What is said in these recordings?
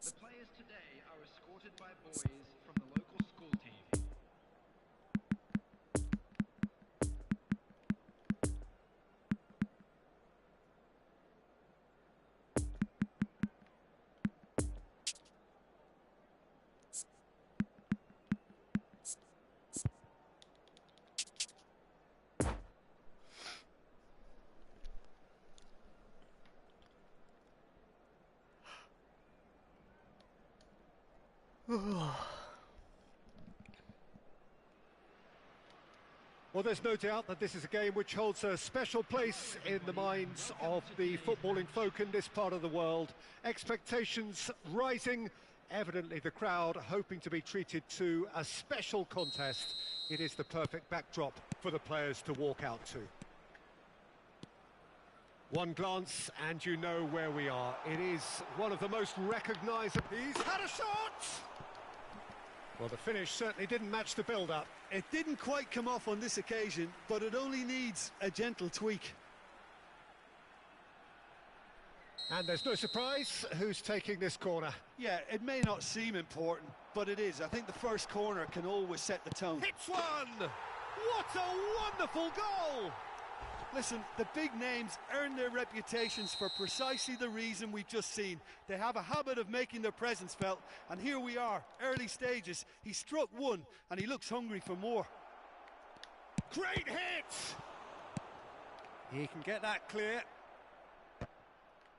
The players today are escorted by boys from the local school team. Well, there's no doubt that this is a game which holds a special place in the minds of the footballing folk in this part of the world. Expectations rising, evidently the crowd hoping to be treated to a special contest it is the perfect backdrop for the players to walk out to. One glance and you know where we are. It is one of the most recognisable... He's had a shot! Well, the finish certainly didn't match the build-up. It didn't quite come off on this occasion, but it only needs a gentle tweak. And there's no surprise who's taking this corner. Yeah, it may not seem important, but it is. I think the first corner can always set the tone. Hits one! What a wonderful goal! Listen, the big names earn their reputations for precisely the reason we've just seen. They have a habit of making their presence felt, and here we are, early stages. He struck one, and he looks hungry for more. Great hit! He can get that clear.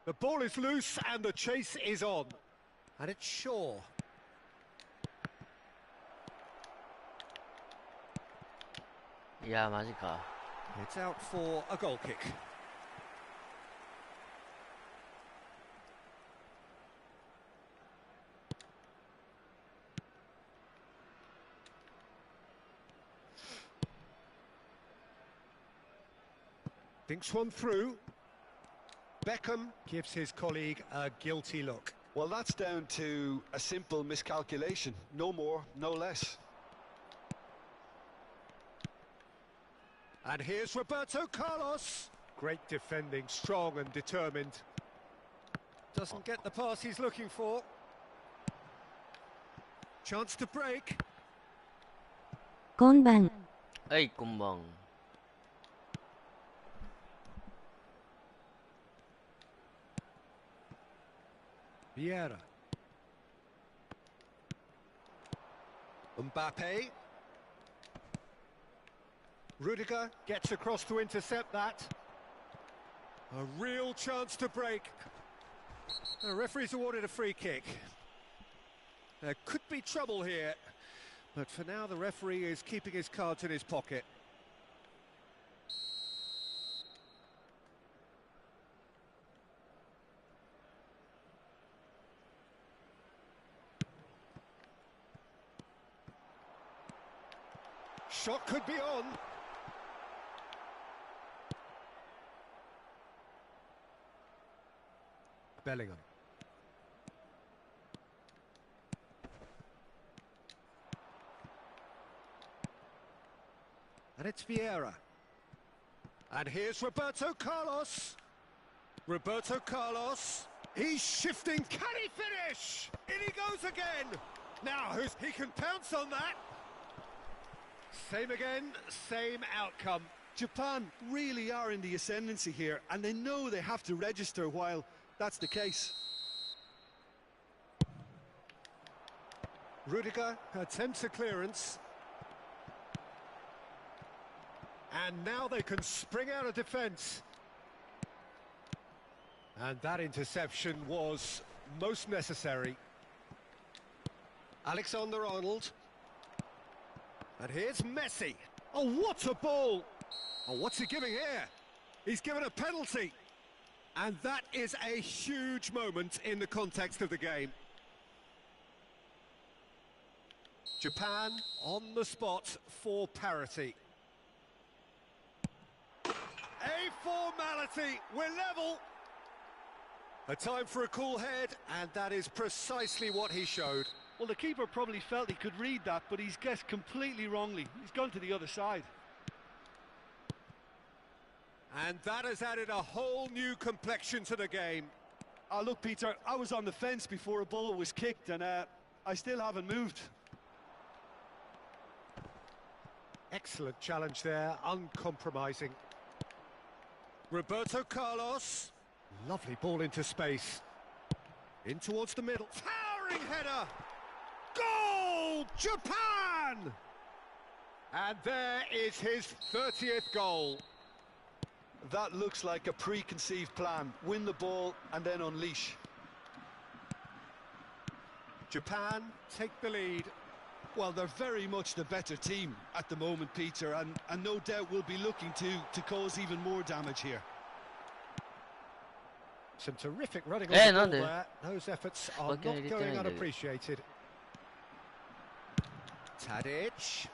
The ball is loose, and the chase is on. And it's Shaw. Yeah, マジか。 It's out for a goal kick. Thinks one through. Beckham gives his colleague a guilty look. Well, that's down to a simple miscalculation. No more, no less. And here's Roberto Carlos. Great defending, strong and determined. Doesn't get the pass he's looking for. Chance to break. こんばん。はい、こんばん。Vieira. Mbappe. Rudiger gets across to intercept that. A real chance to break. The referee's awarded a free kick. There could be trouble here, but for now the referee is keeping his cards in his pocket. Shot could be on. Bellingham. And it's Vieira. And here's Roberto Carlos. Roberto Carlos. He's shifting. Can he finish? In he goes again. Now, he can pounce on that. Same again, same outcome. Japan really are in the ascendancy here, and they know they have to register while that's the case. Rudiger attempts a clearance. And now they can spring out of defence. And that interception was most necessary. Alexander-Arnold. And here's Messi. Oh, what a ball! Oh, what's he giving here? He's given a penalty. And that is a huge moment in the context of the game. Japan on the spot for parity. A formality, we're level. A time for a cool head, and that is precisely what he showed. Well, the keeper probably felt he could read that, but he's guessed completely wrongly. He's gone to the other side. And that has added a whole new complexion to the game. Look, Peter, I was on the fence before a ball was kicked, and I still haven't moved. Excellent challenge there, uncompromising. Roberto Carlos. Lovely ball into space. In towards the middle. Towering header! Goal! Japan! And there is his 30th goal. That looks like a preconceived plan. Win the ball and then unleash. Japan take the lead. Well, they're very much the better team at the moment, Peter, and no doubt will be looking to cause even more damage here. Some terrific running on the ball there. there. Those efforts are not going unappreciated. Tadic.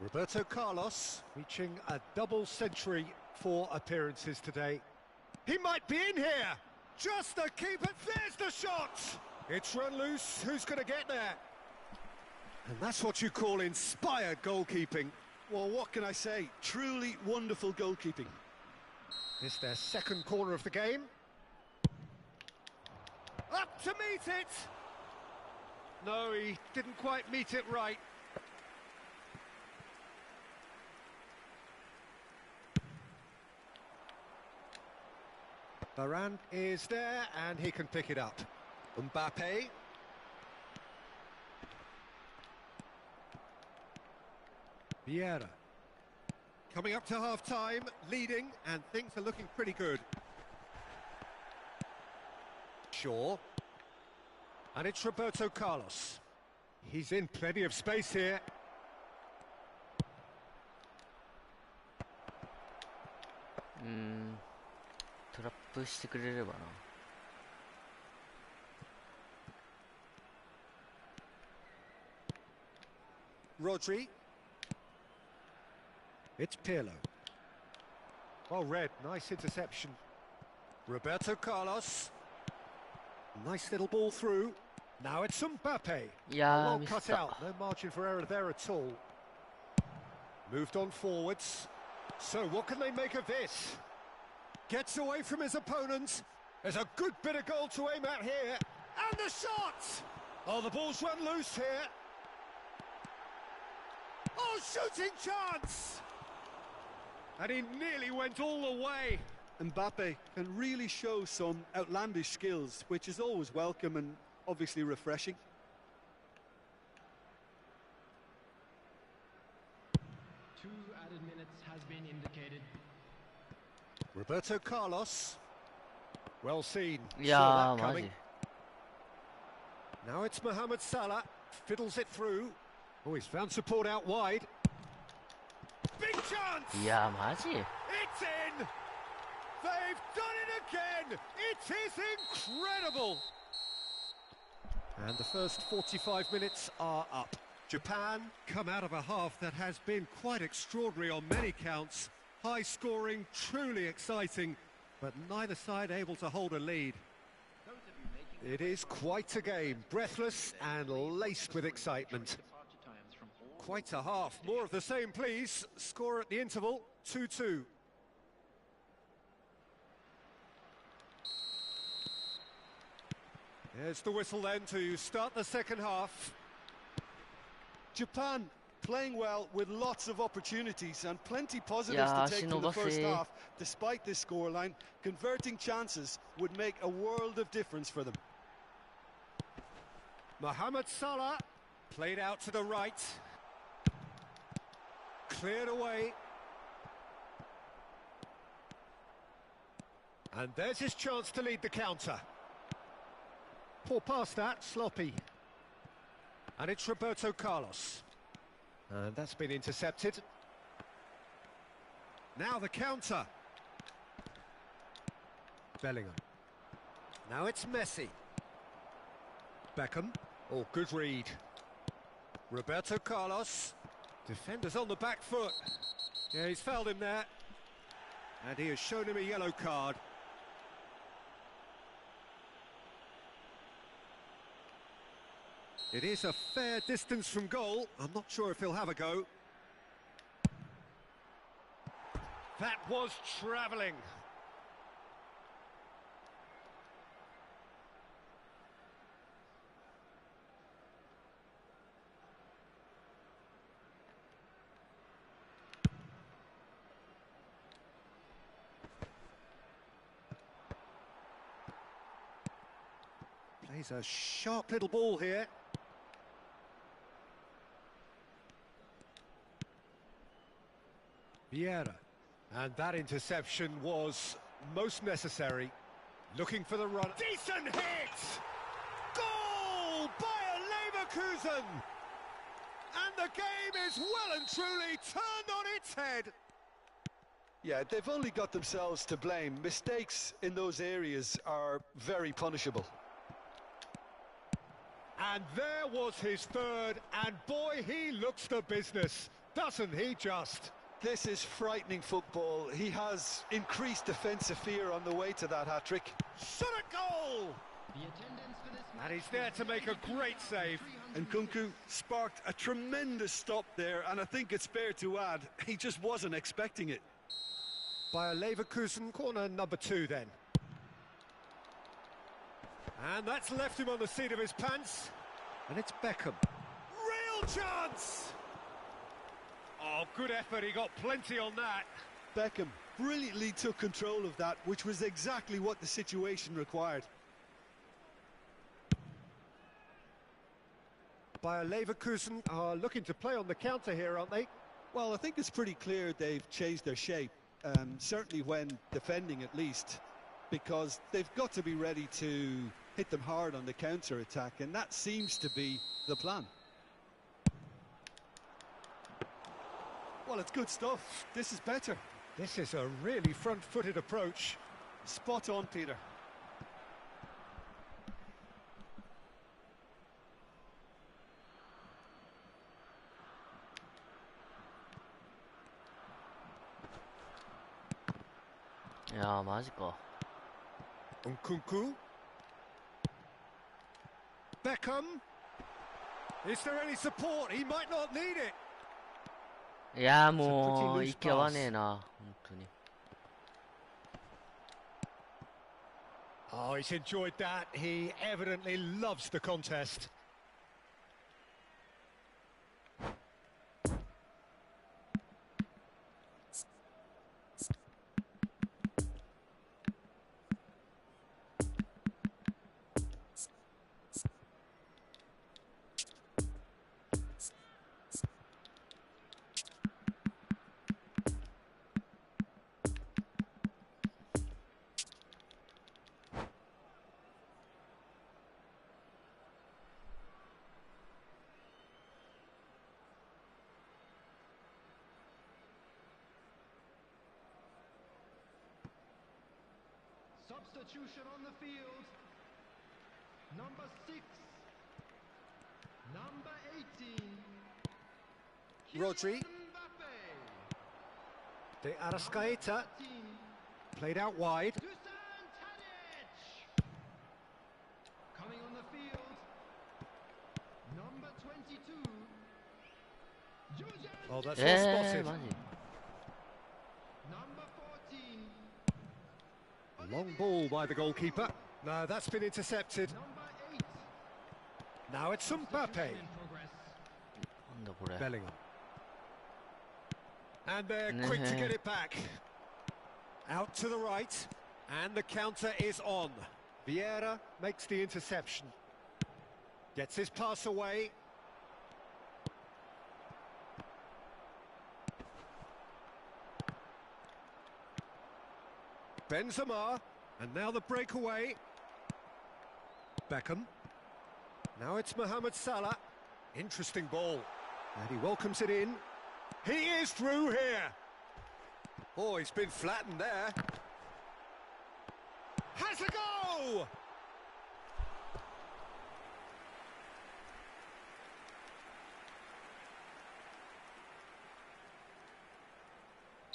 Roberto Carlos reaching a double century for appearances today. He might be in here. Just the keeper. There's the shot. It's run loose. Who's going to get there? And that's what you call inspired goalkeeping. Well, what can I say? Truly wonderful goalkeeping. It's their second corner of the game. Up to meet it. No, he didn't quite meet it right. Varane is there and he can pick it up. Mbappe. Vieira. Coming up to half-time, leading, and things are looking pretty good. Shaw. And it's Roberto Carlos. He's in plenty of space here. Trap してくれればな。Rodri. It's Pirlo. Well read, nice interception. Roberto Carlos. Nice little ball through. Now it's Mbappe. Yeah, well missed cut that. out, no margin for error there at all. Moved on forwards. So what can they make of this? Gets away from his opponents. There's a good bit of goal to aim at here. And the shot! Oh, the ball's run loose here. Oh, shooting chance! And he nearly went all the way. Mbappe can really show some outlandish skills, which is always welcome and obviously refreshing. Two added minutes has been indicated. Roberto Carlos. Well seen.い Saw やー that マ coming. ジ Now it's Mohamed Salah. Fiddles it through. Oh, he's found support out wide. Big chance! いやーマジ It's in! They've done it again! It is incredible! And the first 45 minutes are up. Japan come out of a half that has been quite extraordinary on many counts. High scoring, truly exciting, but neither side able to hold a lead. It is quite a game, breathless and laced with excitement. Quite a half. More of the same, please. Score at the interval, 2-2. There's the whistle then to start the second half. Japan playing well with lots of opportunities and plenty positives to take from the first half. Despite this scoreline, converting chances would make a world of difference for them. Mohamed Salah played out to the right. Cleared away. And there's his chance to lead the counter. Poor pass that, sloppy. And it's Roberto Carlos. And that's been intercepted. Now the counter. Bellingham. Now it's Messi. Beckham. Oh, good read. Roberto Carlos. Defenders on the back foot. Yeah, he's fouled him there. And he has shown him a yellow card. It is a fair distance from goal. I'm not sure if he'll have a go. That was travelling. Plays a sharp little ball here. Vieira. And that interception was most necessary. Looking for the run. Decent hit! Goal! Bayer Leverkusen! And the game is well and truly turned on its head. Yeah, they've only got themselves to blame. Mistakes in those areas are very punishable. And there was his third, and boy, he looks the business. doesn't he just? This is frightening football. He has increased defensive fear on the way to that hat-trick. Shot at goal! The attendance for this And he's there to make a great save. And Kunku sparked a tremendous stop there, and I think it's fair to add, he just wasn't expecting it. By a Leverkusen, corner number 2 then. And that's left him on the seat of his pants. And it's Beckham. Real chance! Oh, good effort, he got plenty on that. Beckham brilliantly took control of that, which was exactly what the situation required. Bayer Leverkusen are looking to play on the counter here, aren't they? Well, I think it's pretty clear they've changed their shape, certainly when defending at least, because they've got to be ready to hit them hard on the counter-attack, and that seems to be the plan. Well, it's good stuff. This is better. This is a really front-footed approach. Spot on, Peter. Yeah, マジか。 Nkunku. Beckham. Is there any support? He might not need it. いやもう息合わねえな、本当に。Oh, he's enjoyed that. He evidently loves the contest. Substitution on the field. Number 6. Number 18. Rodri. De Arrascaeta. Played out wide. Dusan Tadic. Coming on the field. Number 22. Julian. Oh, that's well spotted. マジ。 Number 14. Long ball by the goalkeeper. No, that's been intercepted. Number 8. Now it's Mbappe. In progress. なんだこれ。 Bellingham. And they're quick to get it back. Out to the right. And the counter is on. Vieira makes the interception. Gets his pass away. Benzema, and now the breakaway. Beckham. Now it's Mohamed Salah. Interesting ball. And he welcomes it in. He is through here. Oh, he's been flattened there. Has a go!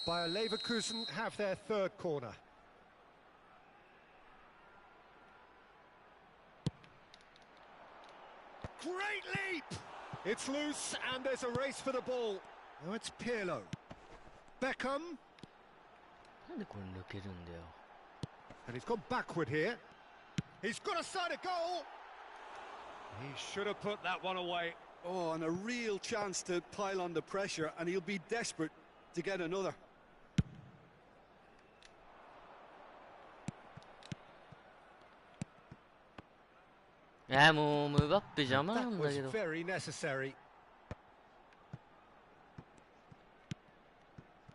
Bayer Leverkusen have their third corner. Great leap! It's loose and there's a race for the ball. Now it's Pirlo. Beckham. なんでこれ抜けるんだよ。 And he's gone backward here. He's got a side of goal. He should have put that one away. Oh, and a real chance to pile on the pressure, and he'll be desperate to get another. いやもうムバッペ邪魔な That んだ was けど。 very necessary.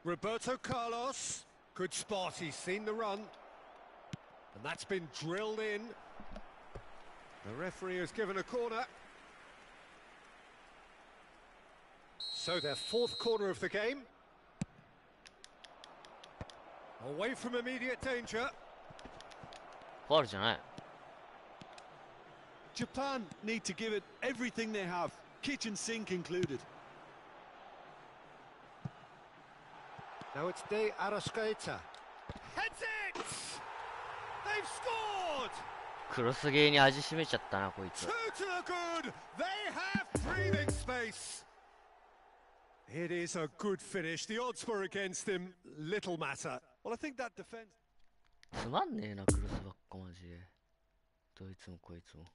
Roberto Carlos. Good spot. He's seen the run. And that's been drilled in. The referee has given a corner. So their fourth corner of the game. Away from immediate danger. ファウルじゃない。 Japan need to give it everything they have, kitchen sink included. Now it's De Arrascaeta. Heads it! They've scored! クロスゲーに味しめちゃったな、こいつ。 Two to the good! They have breathing space! It is a good finish. The odds were against him. Little matter. Well, I think that defense. つまんねえな、クロスばっかマジで。どいつもこいつも。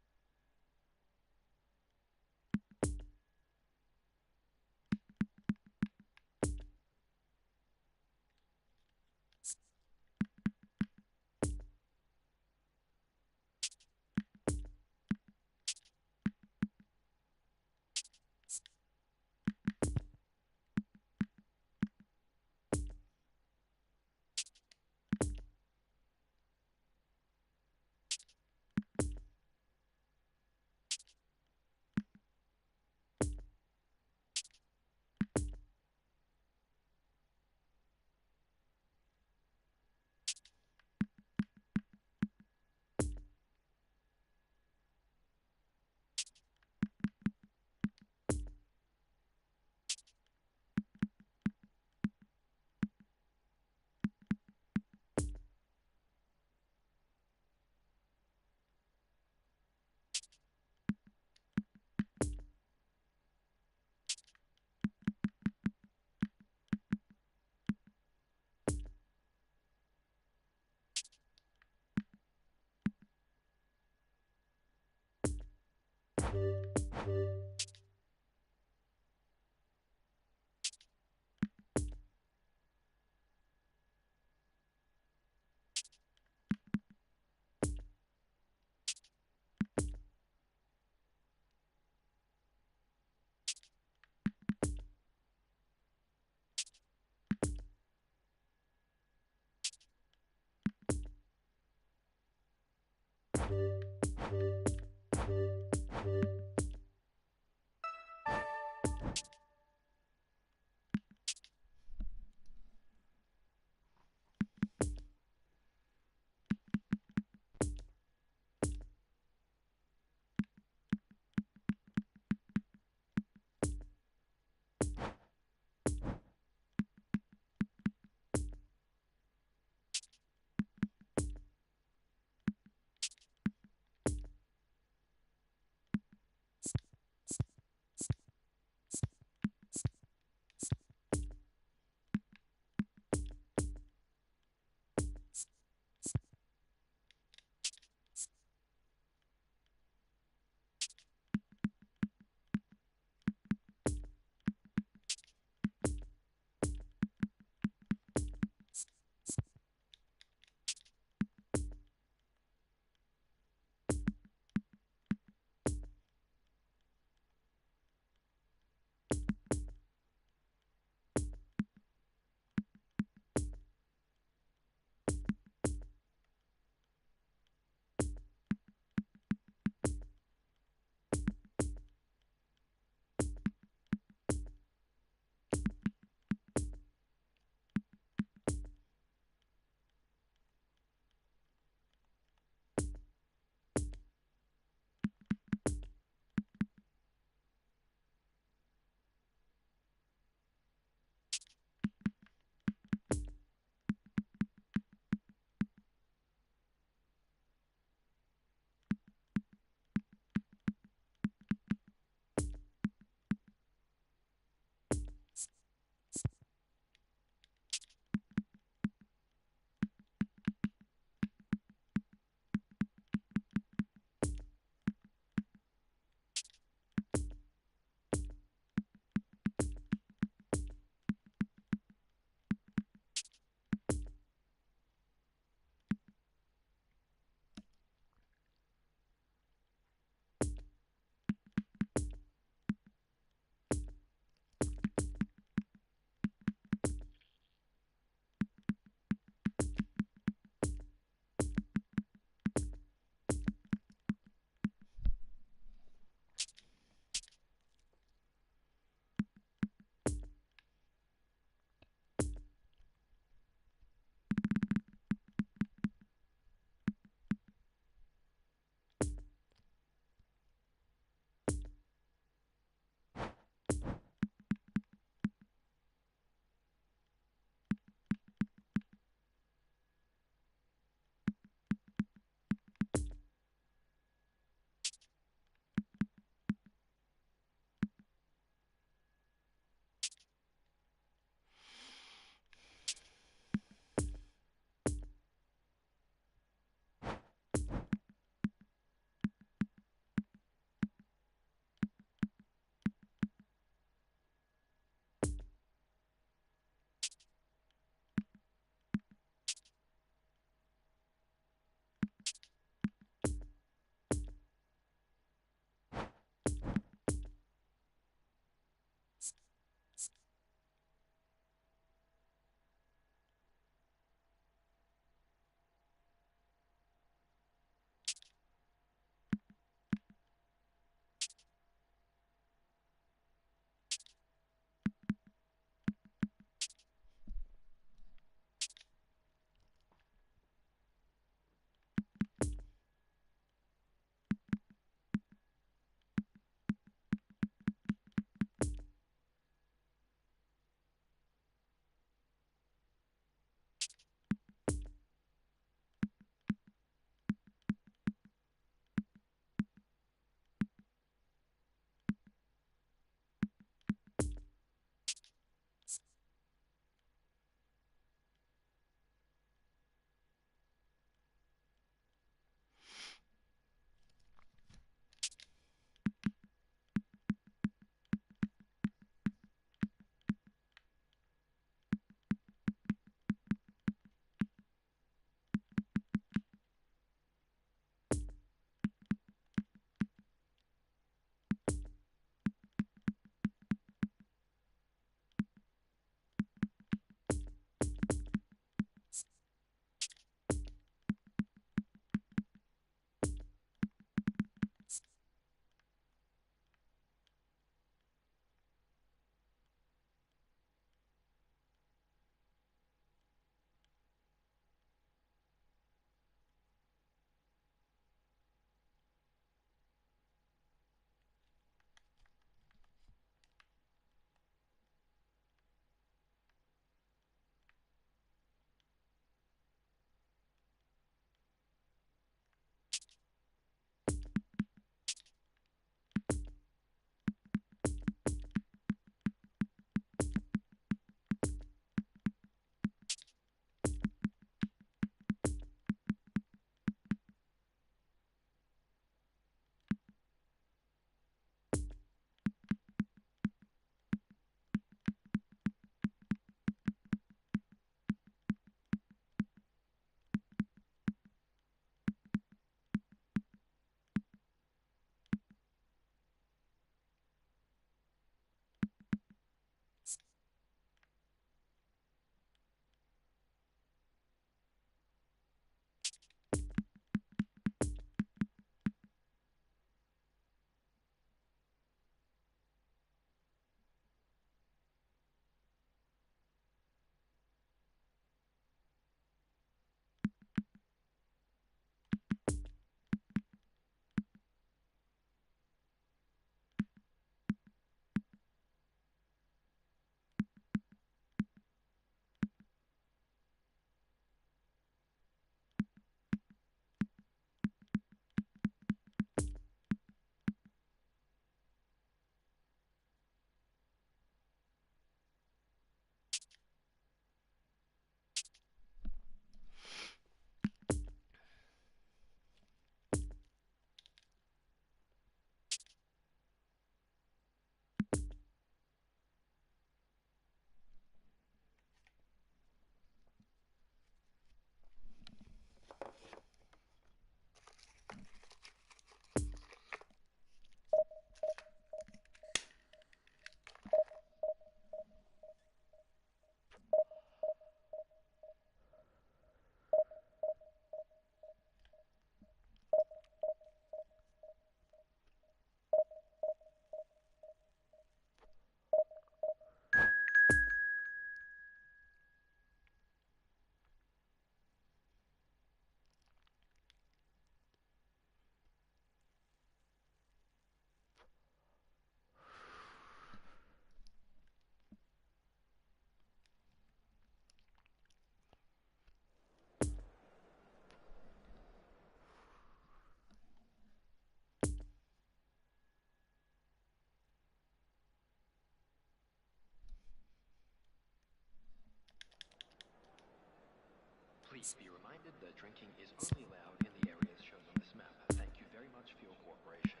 Please be reminded that drinking is only allowed in the areas shown on this map. Thank you very much for your cooperation.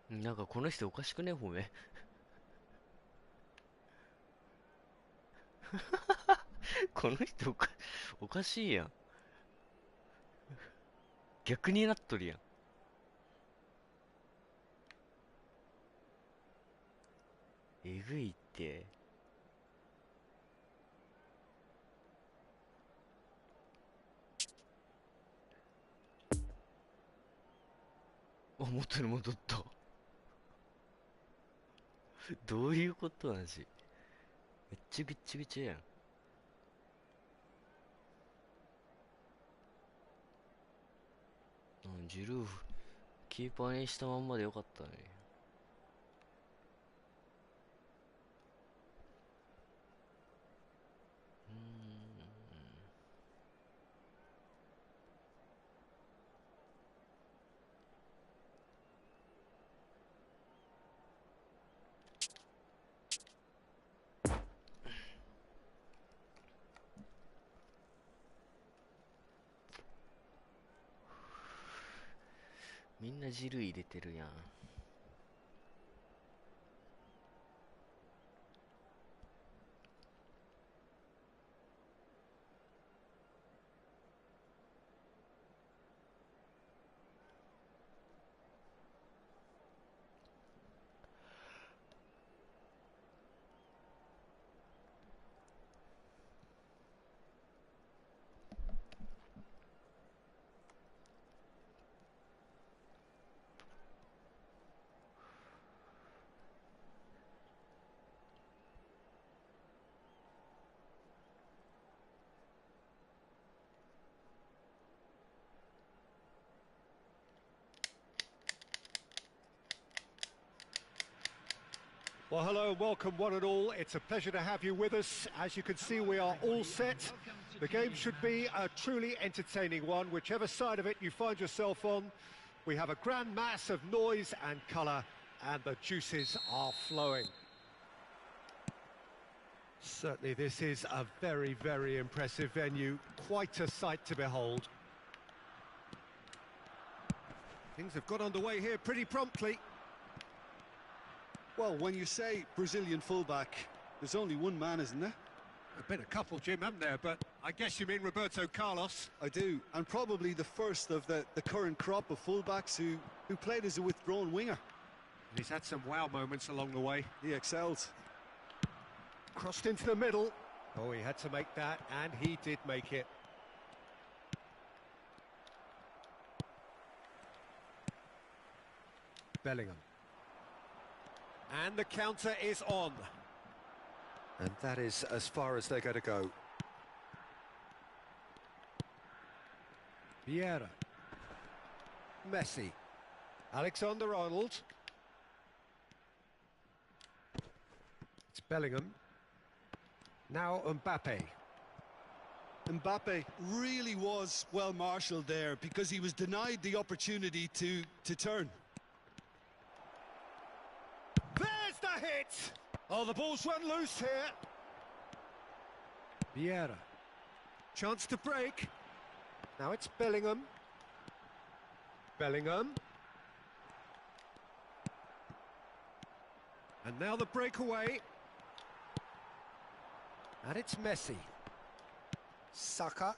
なんかこの人おかしくね、褒め。この人おかしいやん。逆になっとるやん。えぐいって。あ、元に戻った。どういうことなんし。めっちゃぐっちゃぐちゃやん。ジルーキーパーにしたまんまでよかったね。みんな汁入れてるやん。Well, hello and welcome one and all. It's a pleasure to have you with us. As you can see, we are all set. The game should be a truly entertaining one, whichever side of it you find yourself on. We have a grand mass of noise and colour, and the juices are flowing. Certainly this is a very, very impressive venue. Quite a sight to behold. Things have got underway here pretty promptly. Well, when you say Brazilian fullback, there's only one man, isn't there? There've been a couple, Jim, haven't there? But I guess you mean Roberto Carlos. I do, and probably the first of the current crop of fullbacks who played as a withdrawn winger. And he's had some wow moments along the way. He excels. Crossed into the middle. Oh, he had to make that, and he did make it. Bellingham. And the counter is on. And that is as far as they're going to go. Vieira. Messi. Alexander-Arnold. It's Bellingham. Now Mbappe. Mbappe really was well marshalled there because he was denied the opportunity to turn. There's the hit! Oh, the ball's run loose here. Vieira. Chance to break. Now it's Bellingham. Bellingham. And now the breakaway. And it's Messi. Saka.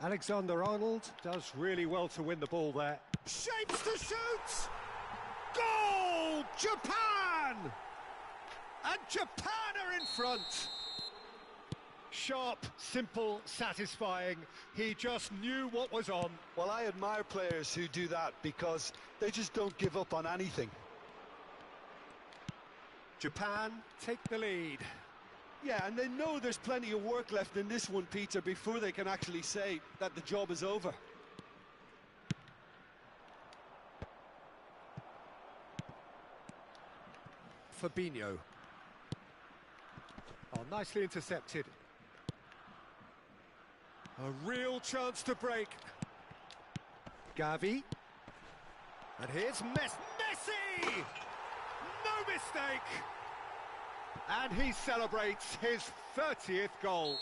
Alexander-Arnold does really well to win the ball there. Shapes to shoot! Goal! Japan! And Japan are in front. Sharp, simple, satisfying. He just knew what was on. Well, I admire players who do that because they just don't give up on anything. Japan take the lead. Yeah, and they know there's plenty of work left in this one, Peter, before they can actually say that the job is over. Fabinho. Oh, nicely intercepted. A real chance to break. Gavi. And here's Messi! No mistake! And he celebrates his 30th goal.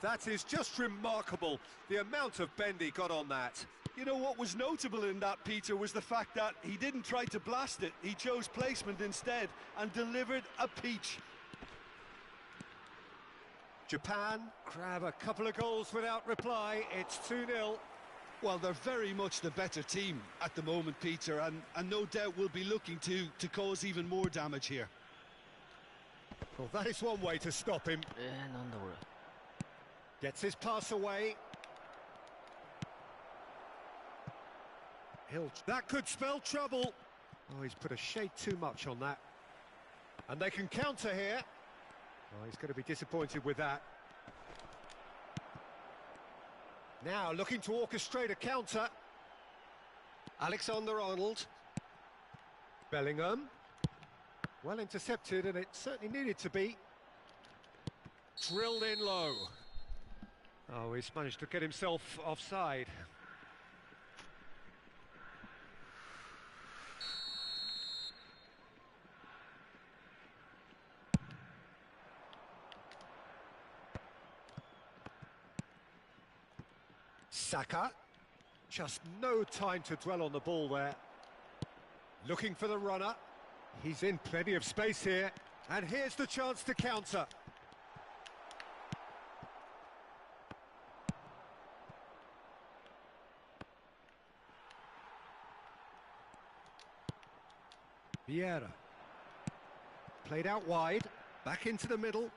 That is just remarkable, the amount of bend he got on that. You know what was notable in that, Peter, was the fact that he didn't try to blast it. He chose placement instead and delivered a peach. Japan grab a couple of goals without reply. It's 2-0. Well, they're very much the better team at the moment, Peter, and no doubt will be looking to cause even more damage here. Well, that is one way to stop him. Gets his pass away. That could spell trouble. Oh, he's put a shade too much on that. And they can counter here. Oh, he's going to be disappointed with that. Now looking to orchestrate a counter. Alexander-Arnold. Bellingham. Well intercepted, and it certainly needed to be. Drilled in low. Oh, he's managed to get himself offside. Saka, just no time to dwell on the ball there. Looking for the runner. He's in plenty of space here. And here's the chance to counter. Vieira. Played out wide. Back into the middle.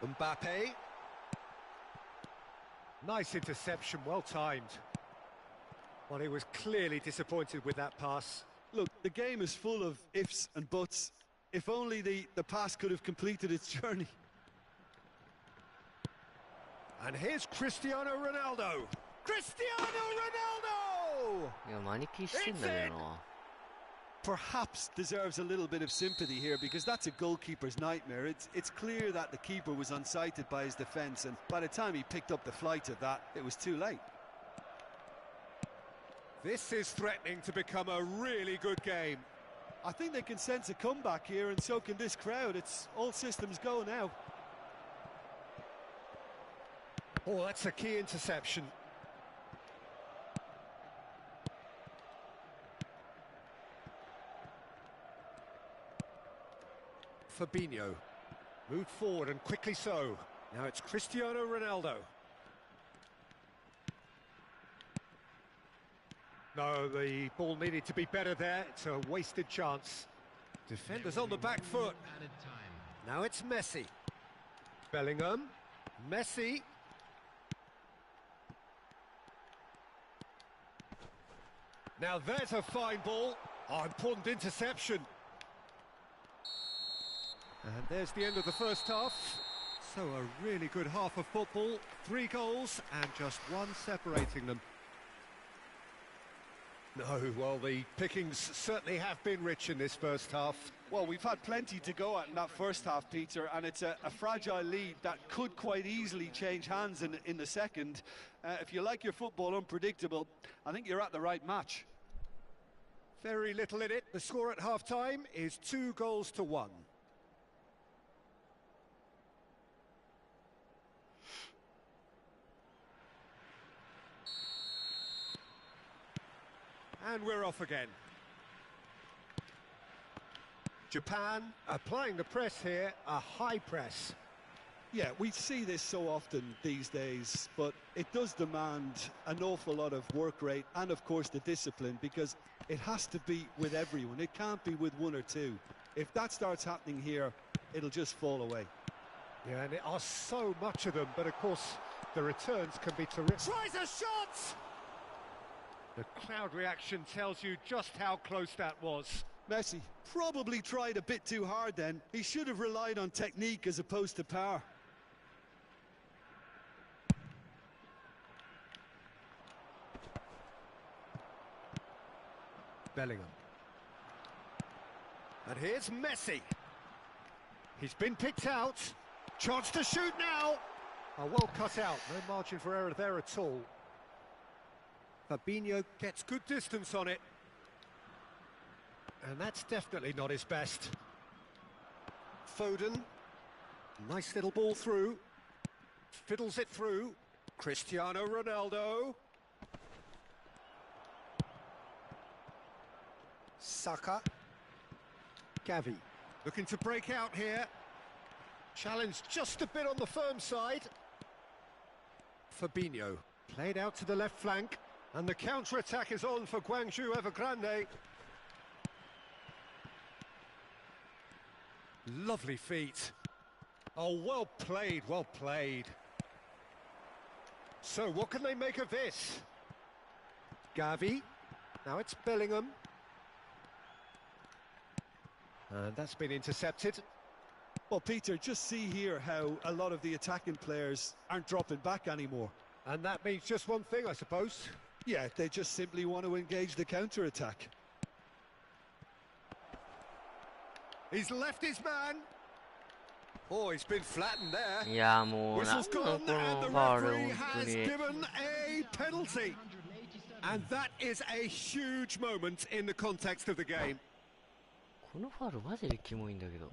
Mbappe. Nice interception, well timed. Well, he was clearly disappointed with that pass. Look, the game is full of ifs and buts. If only the pass could have completed its journey. And here's Cristiano Ronaldo. Cristiano Ronaldo! It's in! Perhaps deserves a little bit of sympathy here, because that's a goalkeeper's nightmare. It's clear that the keeper was unsighted by his defence, and by the time he picked up the flight of that, it was too late. This is threatening to become a really good game. I think they can sense a comeback here, and so can this crowd. It's all systems go now. Oh, that's a key interception. Fabinho moved forward, and quickly so. Now it's Cristiano Ronaldo. No, the ball needed to be better there. It's a wasted chance. Defenders on the back foot. Now it's Messi. Bellingham. Messi. Now there's a fine ball. Oh, important interception. And there's the end of the first half. So a really good half of football. 3 goals and just one separating them. No, well, the pickings certainly have been rich in this first half. Well, we've had plenty to go at in that first half, Peter, and it's a fragile lead that could quite easily change hands in the second. If you like your football unpredictable, I think you're at the right match. Very little in it. The score at half-time is 2-1. And we're off again. Japan applying the press here, a high press. Yeah, we see this so often these days, but it does demand an awful lot of work rate and, of course, the discipline, because it has to be with everyone. It can't be with one or two. If that starts happening here, it'll just fall away. Yeah, and there are so much of them, but, of course, the returns can be terrific. Tries a shot! The crowd reaction tells you just how close that was. Messi probably tried a bit too hard then. He should have relied on technique as opposed to power. Bellingham. And here's Messi. He's been picked out. Chance to shoot now. Oh, well cut out, no margin for error there at all. Fabinho gets good distance on it. And that's definitely not his best. Foden, nice little ball through. Fiddles it through. Cristiano Ronaldo. Saka. Gavi. Looking to break out here. Challenge just a bit on the firm side. Fabinho. Played out to the left flank. And the counter-attack is on for Guangzhou Evergrande. Lovely feet. Oh, well played, well played. So, what can they make of this? Gavi. Now it's Bellingham. And that's been intercepted. Well, Peter, just see here how a lot of the attacking players aren't dropping back anymore. And that means just one thing, I suppose. Yeah, they just simply want to engage the counter-attack. He's left his man. Oh, he's been flattened there. いやもうなん Whistle's だ gone この and the ファウル referee 本当 has に given a penalty. And that is a huge moment in the context of the game. このファウルマジでキモいんだけど。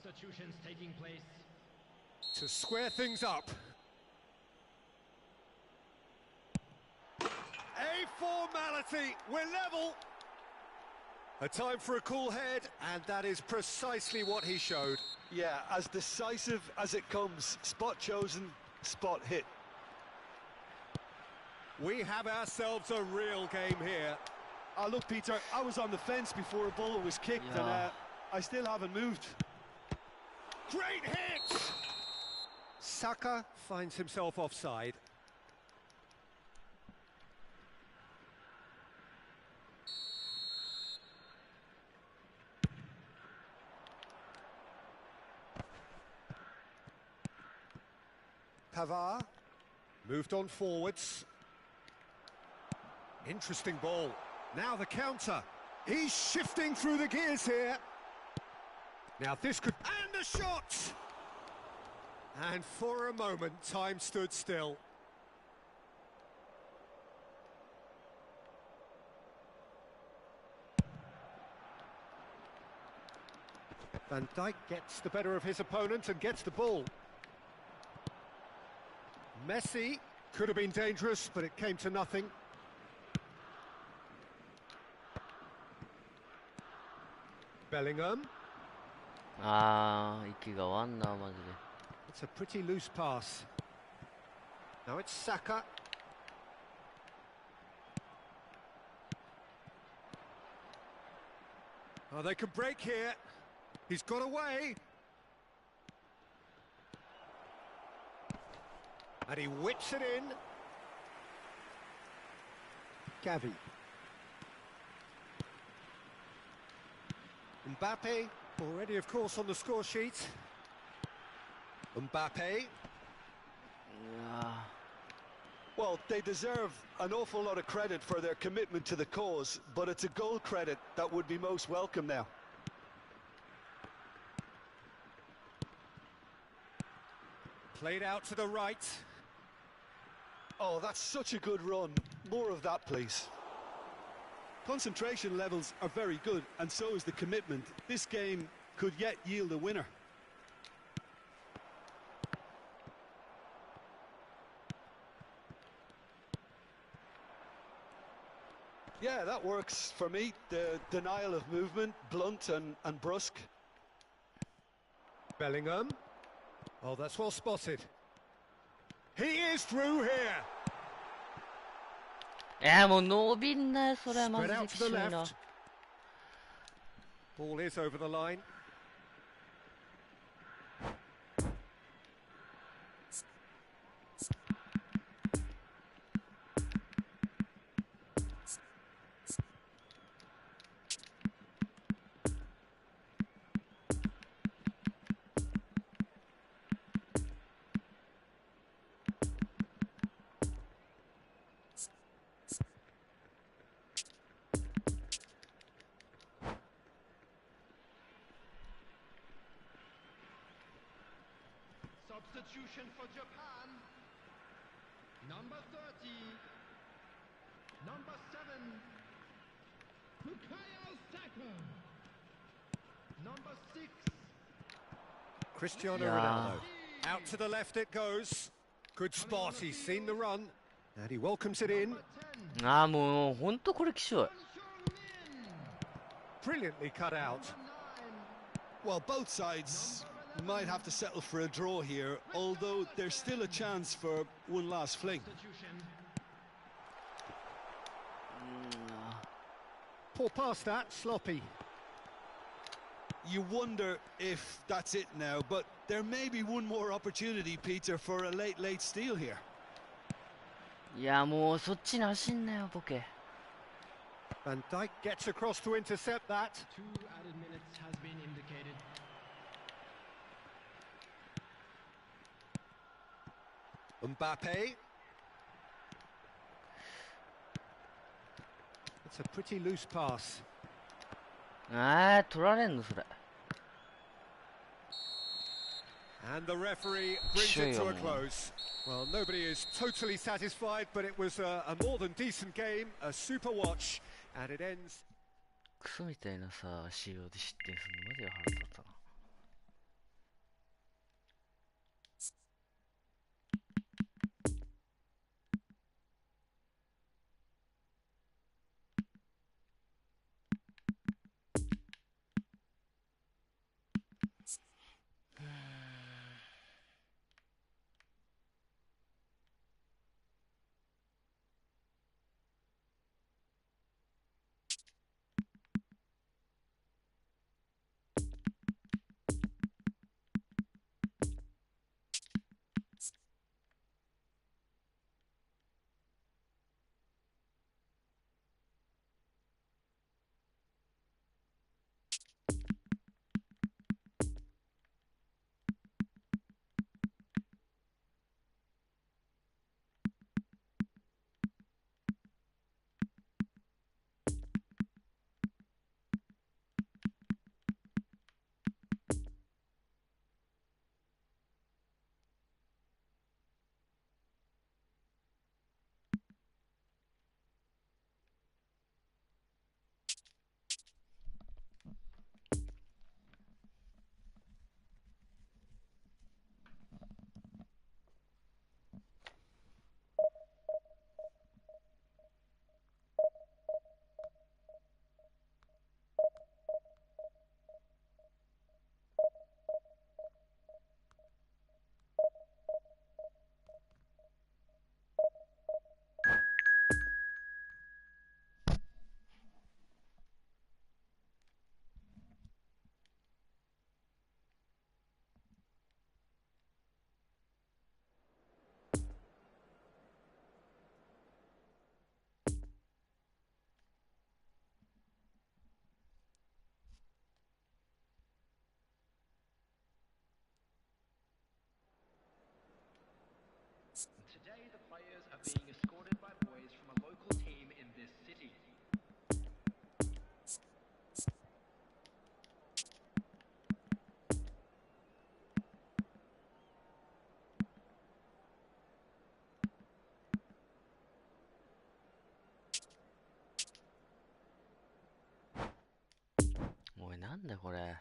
Substitutions taking place. To square things up. A formality. We're level. A time for a cool head, and that is precisely what he showed. Yeah, as decisive as it comes. Spot chosen, spot hit. We have ourselves a real game here. Oh, look, Peter, I was on the fence before a ball was kicked, Yeah. and I still haven't moved. Great hit! Saka finds himself offside. Pavard moved on forwards. Interesting ball. Now the counter. He's shifting through the gears here. Now this could... And the shot! And for a moment, time stood still. Van Dijk gets the better of his opponent and gets the ball. Messi could have been dangerous, but it came to nothing. Bellingham. あー、息が合わんな、マジで。 It's a pretty loose pass. Now it's Saka. Oh, they can break here. He's got away. And he whips it in. Gavi. Mbappe, already of course on the score sheet. Mbappe. Well, they deserve an awful lot of credit for their commitment to the cause, but it's a goal credit that would be most welcome now. Played out to the right. Oh, that's such a good run. More of that, please. Concentration levels are very good, and so is the commitment. This game could yet yield a winner. Yeah, that works for me. The denial of movement, blunt and brusque. Bellingham. Oh, that's well spotted. He is through here. いやもう伸びんなよ、それはマジ Spread で out き to つ the いな。 left. Ball is over the line. Substitution for Japan. Number 30. Number 7. Bukayo Saka. Number 6. Cristiano Yeah. Ronaldo. Out to the left it goes. Good spot. He's seen the run. And he welcomes it in. ああ、もう、ほんとこれきしょい。Brilliantly cut out. Well, both sides might have to settle for a draw here, although there's still a chance for one last fling. Poor pass that. Sloppy. You wonder if that's it now, but there may be one more opportunity, Peter, for a late steal here. いやもう、そっちに走んなよ、ボケ。Van Dijk gets across to intercept that. 2 added minutes has been indicated. Mbappe. It's a pretty loose pass. ああ、取られんの、それ。 And the referee brings it to a close. Well, nobody is totally satisfied, but it was a more than decent game, a super watch, and it ends. クソみたいなさ、仕様で失点するのマジで腹立ったな。なんだこれ。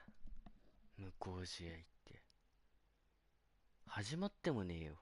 無効試合って。始まってもねえよ。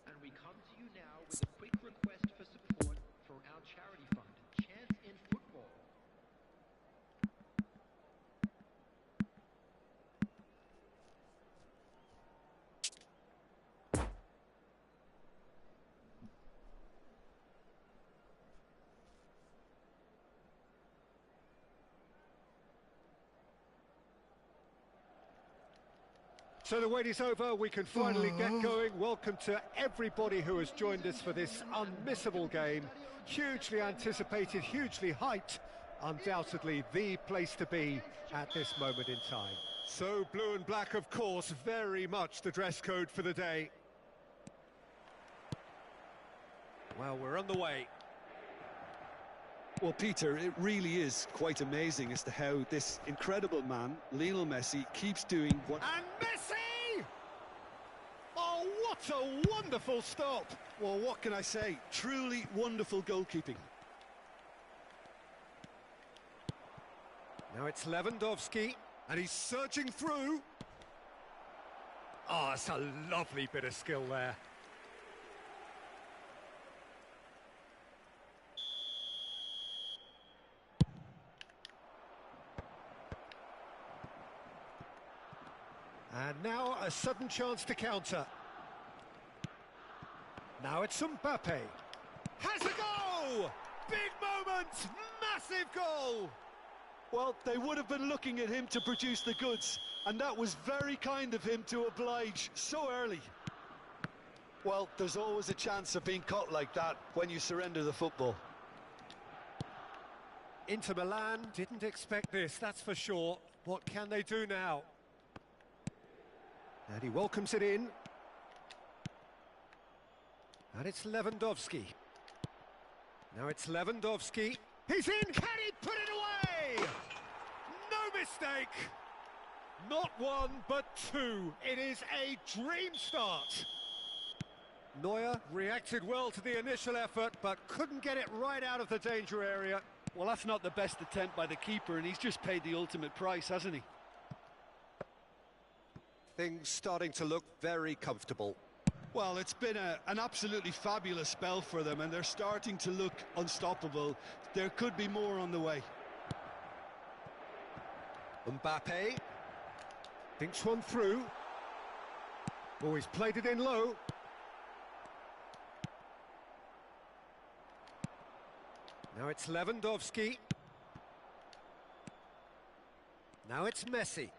And we come to you now with a quick request for support for our charity fund, Chance in Football. So the wait is over, we can finally get going. Welcome to everybody who has joined us for this unmissable game. Hugely anticipated, hugely hyped. Undoubtedly the place to be at this moment in time. So blue and black, of course, very much the dress code for the day. Well, we're on the way. Well, Peter, it really is quite amazing as to how this incredible man, Lionel Messi, keeps doing what... And Messi! Oh, what a wonderful stop! Well, what can I say? Truly wonderful goalkeeping. Now it's Lewandowski, and he's surging through. Oh, it's a lovely bit of skill there. And now a sudden chance to counter. Now it's Mbappe. Has a goal! Big moment! Massive goal! Well, they would have been looking at him to produce the goods, and that was very kind of him to oblige so early. Well, there's always a chance of being caught like that when you surrender the football. Inter Milan didn't expect this, that's for sure. What can they do now? And he welcomes it in. And it's Lewandowski. Now it's Lewandowski. He's in! Can he put it away? No mistake! Not one, but two. It is a dream start. Neuer reacted well to the initial effort, but couldn't get it right out of the danger area. Well, that's not the best attempt by the keeper, and he's just paid the ultimate price, hasn't he? Things starting to look very comfortable. Well, it's been an absolutely fabulous spell for them, and they're starting to look unstoppable. There could be more on the way. Mbappe thinks one through. Oh, he's played it in low. Now it's Lewandowski. Now it's Messi.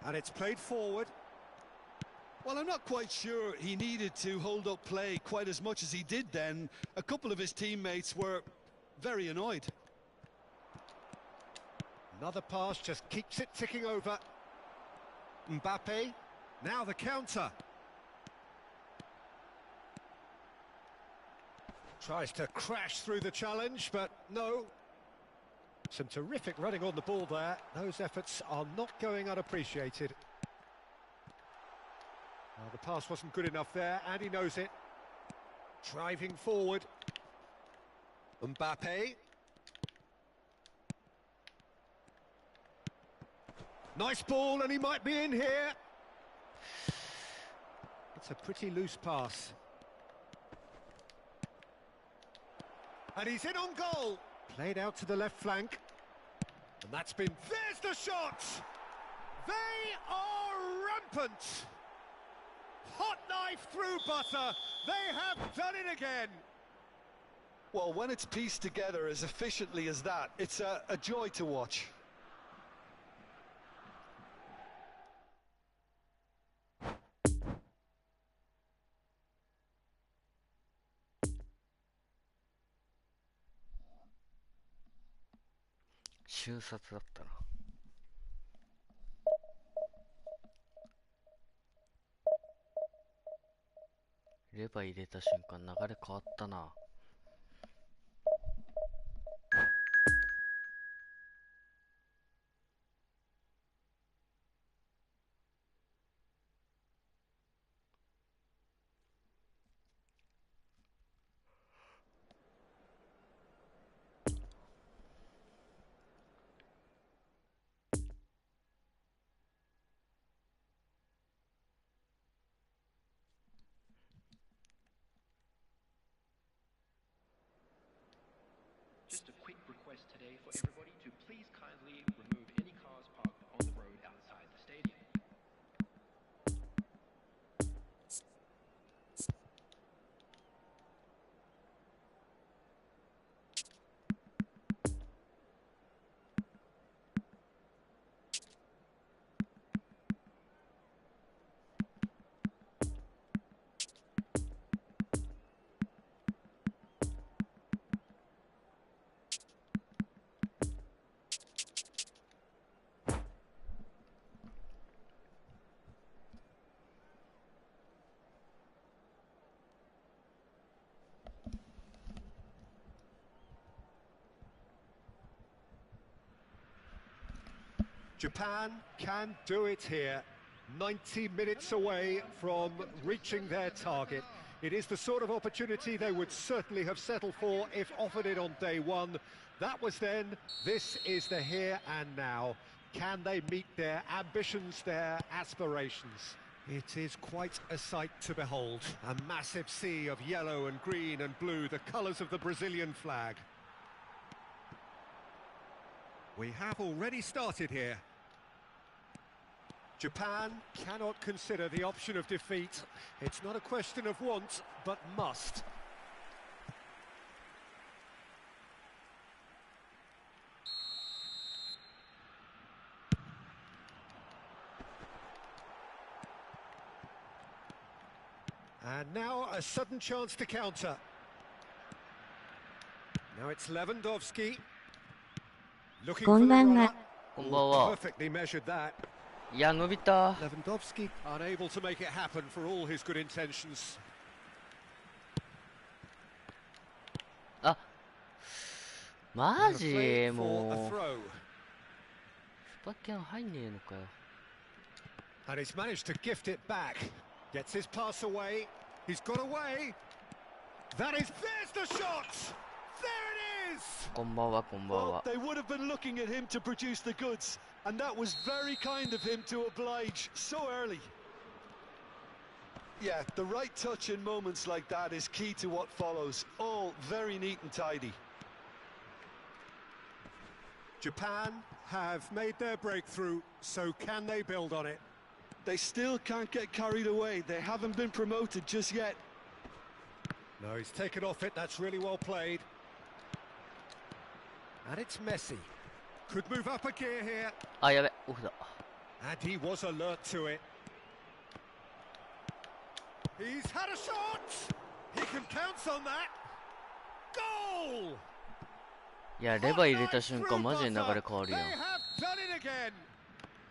And it's played forward. Well, I'm not quite sure he needed to hold up play quite as much as he did then. A couple of his teammates were very annoyed. Another pass just keeps it ticking over. Mbappe, now the counter. Tries to crash through the challenge, but no. Some terrific running on the ball there. Those efforts are not going unappreciated. Well, the pass wasn't good enough there, and he knows it. Driving forward. Mbappe. Nice ball, and he might be in here. It's a pretty loose pass. And he's in on goal. Played out to the left flank. And that's been... There's the shot! They are rampant! Hot knife through butter. They have done it again. Well, when it's pieced together as efficiently as that, it's a joy to watch.瞬殺だったな。レバー入れた瞬間流れ変わったな。Just a quick request today for everybody to please kindly remove any cars parked on the road outside the stadium. Japan can do it here. 90 minutes away from reaching their target. It is the sort of opportunity they would certainly have settled for if offered it on day one. That was then, this is the here and now. Can they meet their ambitions, their aspirations? It is quite a sight to behold. A massive sea of yellow and green and blue, the colours of the Brazilian flag. We have already started here. Japan cannot consider the option of defeat. It's not a question of want, but must. And now a sudden chance to counter. Now it's Lewandowski. Looking for the runner. こんばんは。 Perfectly measured that. いや、伸びた。 Lewandowski unable to make it happen for all his good intentions. あ、マジ Played も for a う。 throw. スパキャン入んねえのかよ。 And he's managed to gift it back. Gets his pass away. He's got away. That is, there's the shot! There it is! こんばんは、こんばん Well, は。 they would have been looking at him to produce the goods, and that was very kind of him to oblige so early. Yeah, the right touch in moments like that is key to what follows. All very neat and tidy. Japan have made their breakthrough, so can they build on it? They still can't get carried away. They haven't been promoted just yet. No, he's taken off it. That's really well played. And it's Messi. Could move up a gear here. あ、やべ、オフだ。 And he was alert to it. He's had a shot! He can count on that. Goal! いや、レバー入れた瞬間、マジで流れ変わる They やん。 have done it again.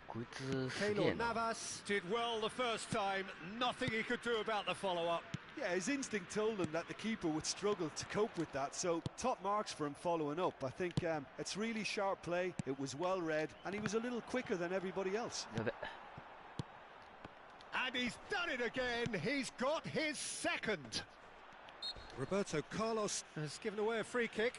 こいつ、すげ Keylor えな。 Navas did well the first time. Nothing he could do about the follow-up. Yeah, his instinct told him that the keeper would struggle to cope with that, so top marks for him following up. I think it's really sharp play, it was well read, and he was a little quicker than everybody else. やべ。 And he's done it again. He's got his second. Roberto Carlos has given away a free kick.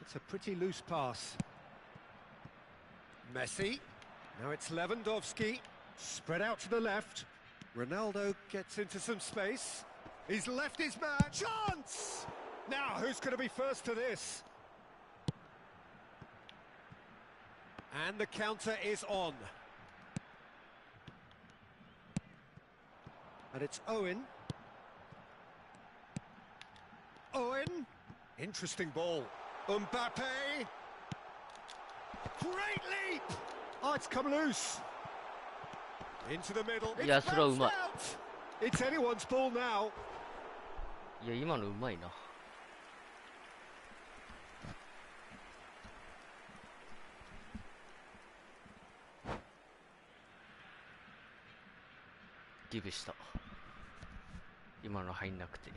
It's a pretty loose pass. Messi. Now it's Lewandowski. Spread out to the left. Ronaldo gets into some space. He's left his man. Chance! Now, who's going to be first to this? And the counter is on. And it's Owen. Owen. Interesting ball. Mbappe. Great leap! Oh, it's come loose. Into the middle. It's bounced out. It's anyone's ball now. いや、今のうまいな。ギブした。今の入んなくて。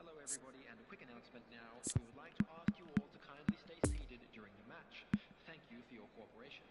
Hello everybody, and a quick announcement now. We would like to ask you all to kindly stay seated during the match. Thank you for your cooperation.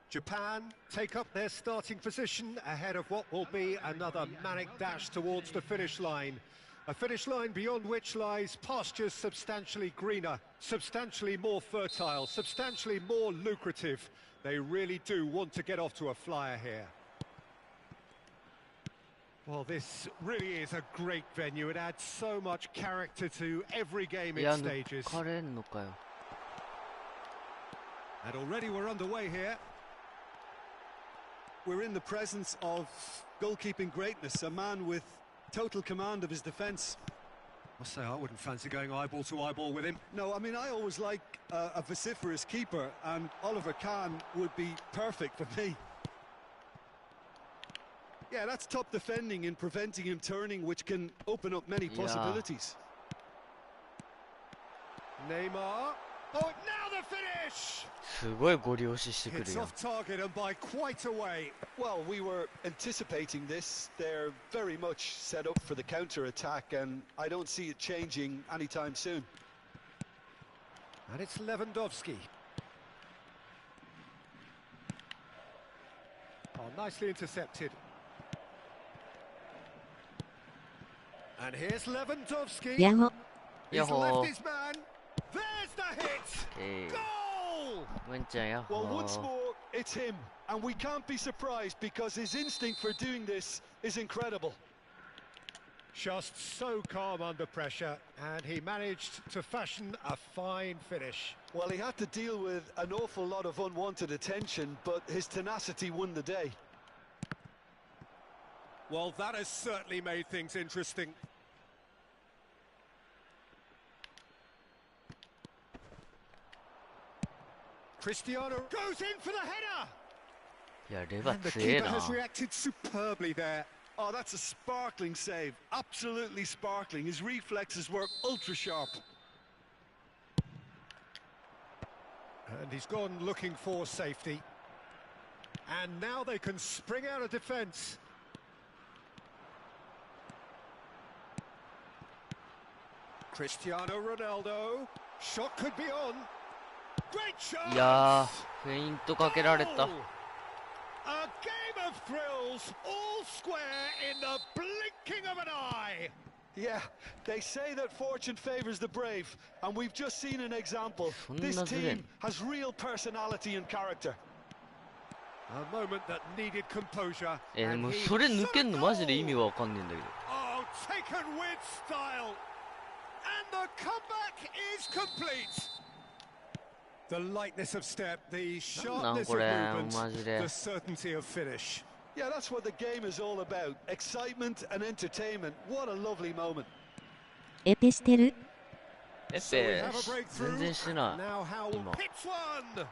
Japan take up their starting position ahead of what will be another manic dash towards the finish line. A finish line beyond which lies pastures substantially greener, substantially more fertile, substantially more lucrative. They really do want to get off to a flyer here. Well, this really is a great venue. It adds so much character to every game it stages. And already we're underway here. We're in the presence of goalkeeping greatness, a man with total command of his defence. I say I wouldn't fancy going eyeball to eyeball with him. No, I mean, I always like a vociferous keeper, and Oliver Kahn would be perfect for me. Yeah, that's top defending in preventing him turning, which can open up many possibilities. Neymar. Oh, now the finish! すごいご利用ししてくる It's やん。 off target and by quite a way. Well, we were anticipating this. They're very much set up for the counter-attack, and I don't see it changing anytime soon. And it's Lewandowski. Oh, nicely intercepted. And here's Lewandowski. Yaho. He's Yaho. left his man. There's the hit. Okay. Goal! ワンちゃんやっほ Well, ー once more, it's him, and we can't be surprised because his instinct for doing this is incredible. Just so calm under pressure, and he managed to fashion a fine finish. Well, he had to deal with an awful lot of unwanted attention, but his tenacity won the day. Well, that has certainly made things interesting. Cristiano goes in for the header! いやレバ And the 強え keeper な has reacted superbly there. Oh, that's a sparkling save. Absolutely sparkling. His reflexes were ultra sharp. And he's gone looking for safety. And now they can spring out of defence. Cristiano Ronaldo. Shot could be on. Great shot! いやー、フェイントかけられた。A game of thrills, all square in the blinking of an eye. Yeah, they say that fortune favours the brave, and we've just seen an example. This team has real personality and character. A moment that needed composure. でもそれ抜けんのマジで意味わかんねえんだけど。Oh, taken with style. And the comeback is complete. The lightness of step, the sharpness of movement, the certainty of finish. Yeah, that's what the game is all about. Excitement and entertainment. What a lovely moment. エペしてる？エペ全然してない。 Now Howell 今 hits one.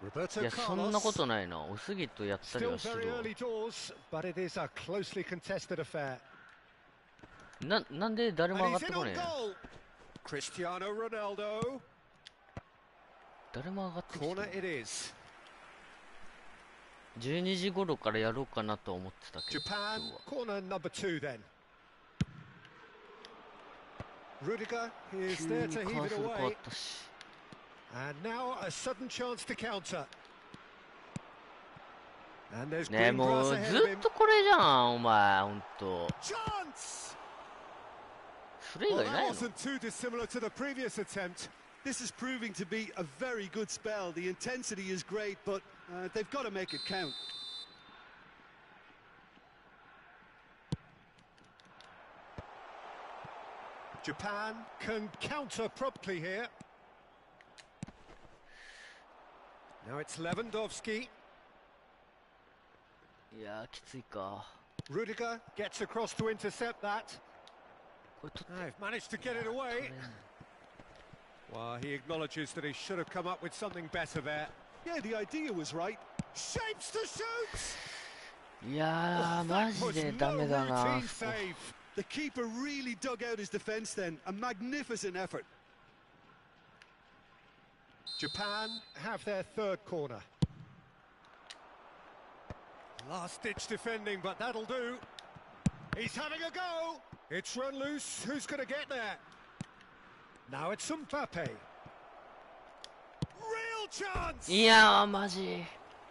Roberto いやそんなこ Carlos. とないな。おすぎとやったり Still はす very るわ。 early doors, but it is a closely contested affair. なんで誰も And 上がっ he's て in こ on ねえの？ goal. Cristiano Ronaldo. 誰も上がってきてな Corner い。 it is. 12時頃からやろうかなと思ってたけど。 Japan, 今日は corner number 2 then. Rudiger 急 is に there カ to ー heave ソ it ル変わっ away. たし。 And now a sudden chance to counter. And there's ねえ green も grass う ahead ず of っ him. とこれじゃんお前ほんと。 Chance! それ以 Well, 外ない that の？ wasn't too dissimilar to the previous attempt. This is proving to be a very good spell. The intensity is great, but they've got to make it count. Japan can counter promptly here. Now it's Lewandowski. いやーきついか。 Rudiger gets across to intercept that. これ取って They've managed to get it away. Well, he acknowledges that he should have come up with something better there. Yeah, the idea was right. Shapes to shoot! いやーマ That ジ was で no ダメだな。 routine save. The keeper really dug out his defence then. A magnificent effort. Japan have their third corner. Last-ditch defending, but that'll do. He's having a go. It's run loose. Who's going to get there? Now it's Mbappe. Real chance. いやーマジ。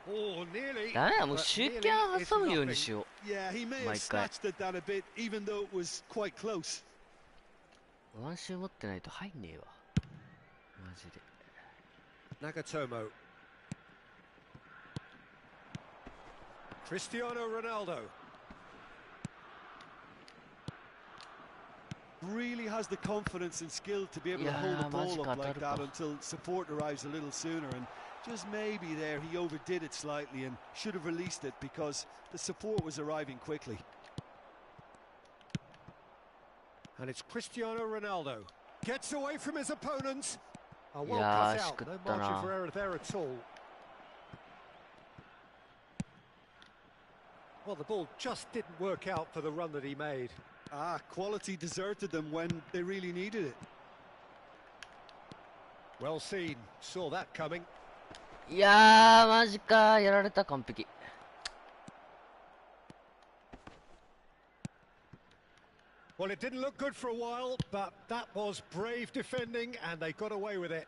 Oh, nearly. ダメだもう but 集 nearly 権 is 挟むよう nothing. にしよ Yeah, he may have My God. snatched at that a bit, even though it was quite close. う。ワンシュー持ってないと入んねえわ。マジで。 Nagatomo. Cristiano Ronaldo. Really has the confidence and skill to be able to Yeah, hold the ball magic up like that atarpa. until support arrives a little sooner. And just maybe there he overdid it slightly and should have released it because the support was arriving quickly. And it's Cristiano Ronaldo. Gets away from his opponents. Oh, well Yeah, cut out. No shikutta margin na. for error there at all. Well, the ball just didn't work out for the run that he made. Ah, quality deserted them when they really needed it. Well seen. Saw that coming. いやーマジかやられた完璧。 Well, it didn't look good for a while, but that was brave defending, and they got away with it.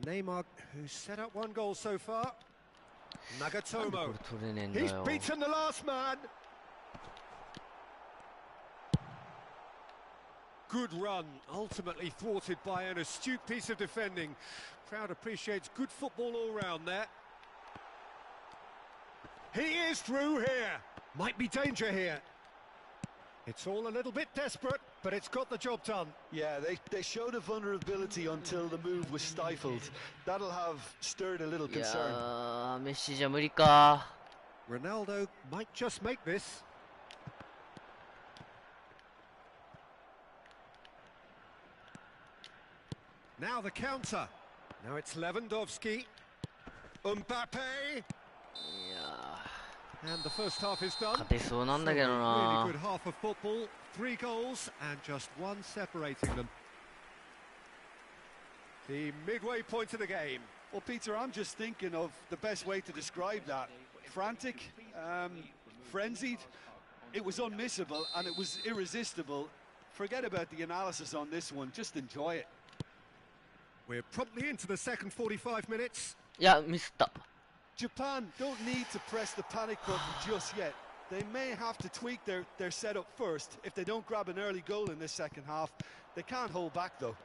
Neymar, who's set up one goal so far. なんでこ Nagatomo. れ取れねえんだ He's よ。 beaten the last man. Good run, ultimately thwarted by an astute piece of defending. Crowd appreciates good football all round there. He is through here. Might be danger here. It's all a little bit desperate, but it's got the job done. Yeah, they showed a vulnerability until the move was stifled. That'll have stirred a little いや concern. ーメッシじゃ無理か。 Ronaldo might just make this. Now the counter. Now it's Lewandowski. Mbappe. いや And the first half is ー done. 勝てそうなんだけど Really な good。half of football. 3 goals and just 1 separating them. The midway point of the game. Well, Peter, I'm just thinking of the best way to describe that. Frantic, frenzied. It was unmissable and it was irresistible. Forget about the analysis on this one. Just enjoy it. We're promptly into the second 45 minutes. いや、ミスった。 Japan don't need to press the panic button just yet. They may have to tweak their setup first if they don't grab an early goal in this second half. They can't hold back though.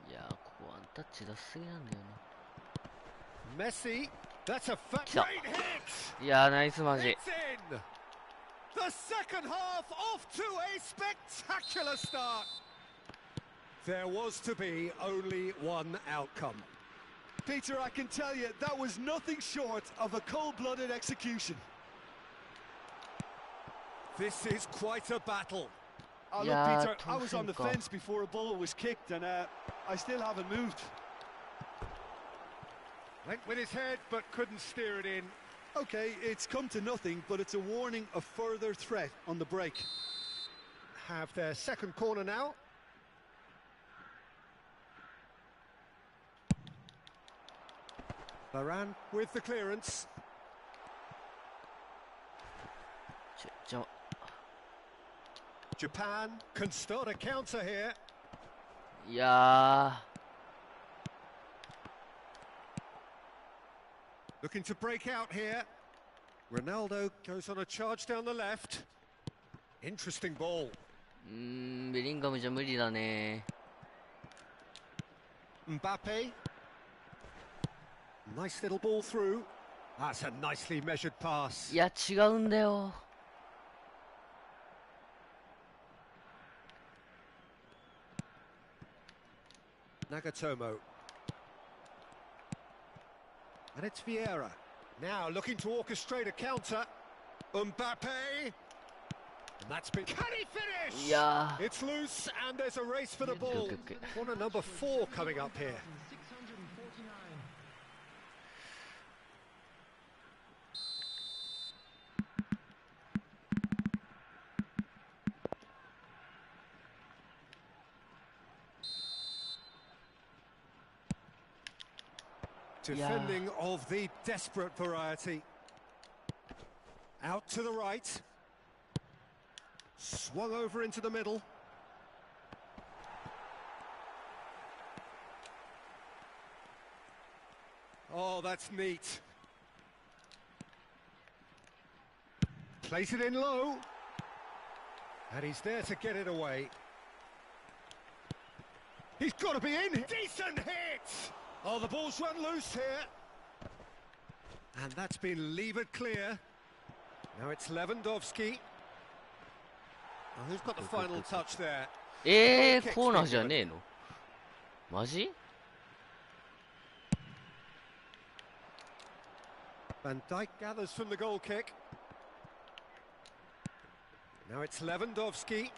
いや、ここワンタッチ出しすぎなんだよ Messi, that's a great 来た。 hit. いや、ナイスマジ。 It's in. The second half off to a spectacular start. There was to be only one outcome. Peter, I can tell you, that was nothing short of a cold-blooded execution. This is quite a battle. Oh, Yeah, look, Peter, I was on the Tosenko. fence before a ball was kicked, and I still haven't moved. Went with his head, but couldn't steer it in. Okay, it's come to nothing, but it's a warning of further threat on the break. Have their second corner now. Varane with the clearance. ちょ、 Japan can start a counter here. いや Looking to break out here. Ronaldo goes on a charge down the left. Interesting ball. ベリンガムじゃ無理だね。 Mbappe. Nice little ball through. That's a nicely measured pass. いや、違うんだよ。 Nagatomo. And it's Vieira. Now looking to orchestrate a counter. Mbappe. And that's been... Can he finish? いや It's loose and there's a race for the ball. Okay. Corner number 4 coming up here. 649. Defending of the desperate variety. Out to the right. Swung over into the middle. Oh, that's neat. Plays it in low. And he's there to get it away. He's got to be in. Decent hit! Oh, the ball's run loose here. And that's been levered clear. Now it's Lewandowski. Oh, who's got the final touch there? コーナーじゃねえのマジ Van Dijk gathers from the goal kick. Now it's Lewandowski.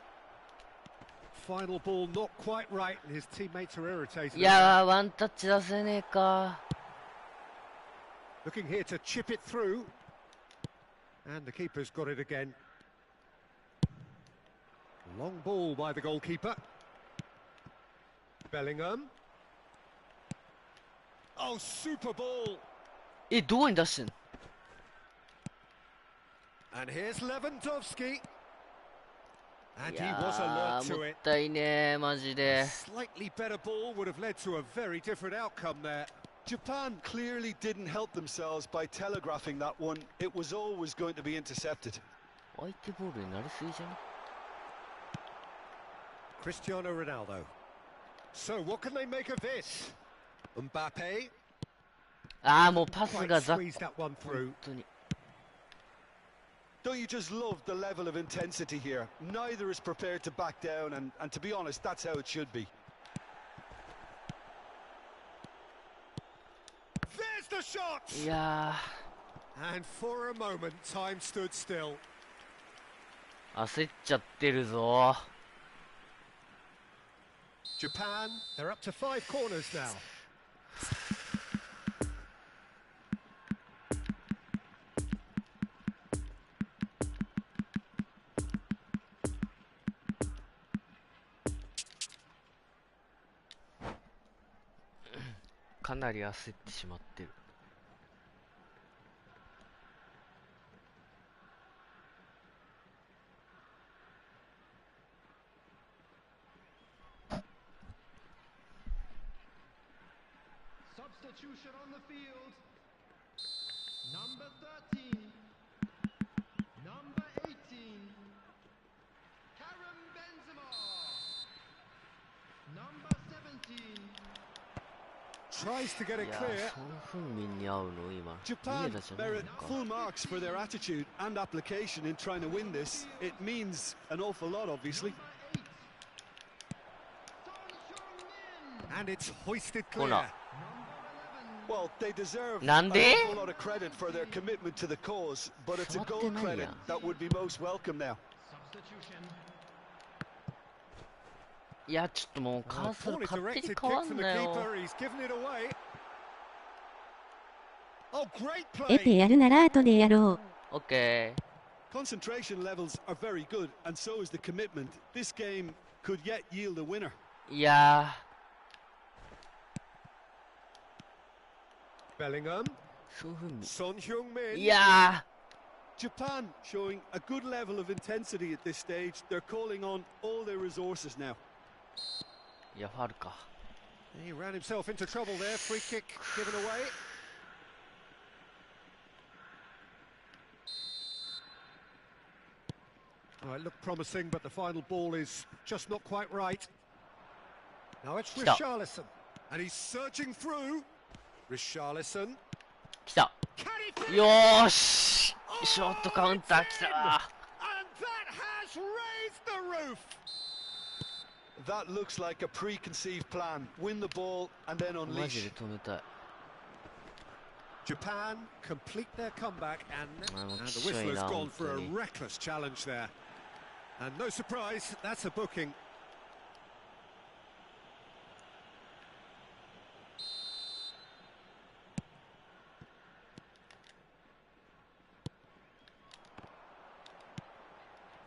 Final ball not quite right, and his teammates are irritated. いやー、ワンタッチ出せねえか。 Looking here to chip it through. And the keeper's got it again. Long ball by the goalkeeper. Bellingham. Oh, super ball. どこに出してんの And here's Lewandowski. And い he や was ー、 alert も to っ it. たいねー、マジで。 Slightly better ball would have led to a very different outcome there. Japan clearly didn't help themselves by telegraphing that one. It was always going to be intercepted. 相手ボールになりすぎじゃね Cristiano Ronaldo. So what can they make of this? Mbappe あー、もうパス quite がざっ squeezed that one 本 through. 当に。 Don't you just love the level of intensity here? Neither is prepared to back down, and to be honest, that's how it should be. There's the shot! いや And for a moment, time stood still. ー、焦っちゃってるぞ。 Japan, they're up to 5 corners now. かなり焦ってしまってる。Substitution on the field. Number 13. Number 18. Karim Benzema. Number 17. Tries to get い it や clear. ソン・フンミンに合うの今。ミ Japan エラじゃない merit のか。 full marks for their attitude and application in trying to win this. It means an awful lot, obviously. And it's hoisted ほら clear. Well, they deserve an なんで awful lot of credit for their commitment to the cause, but it's a 触って goal ない credit やん。 that would be most welcome now. Substitution. いやちょっともうカーソル Poorly 勝手に directed 変わ kick from ん the なよ。 keeper. He's given it away. Oh, great エペ play. やるなら後でやろう。オッケ Concentration levels are very good, and so is the commitment. This game could yet yield a winner. ー。いや Bellingham. ーソン・フンミ Son ン。 Heung-min. いや Japan showing a good level of intensity at this stage. They're calling on all their resources now. ー。いやファウルか。 He ran himself into trouble there. Free kick given away. Oh, it looked promising, but the final ball is just not quite right. Now it's Stop. Richarlison. And he's surging through. Richarlison. 来た。 Can he finish? よーしショートカウンター来た。 And that has raised the roof. That looks like a preconceived plan. Win the ball and then マジ unleash. で止めたい。 Japan complete their comeback and Well, the sorry, whistler's now, gone for a Anthony. reckless challenge there. And no surprise, that's a booking.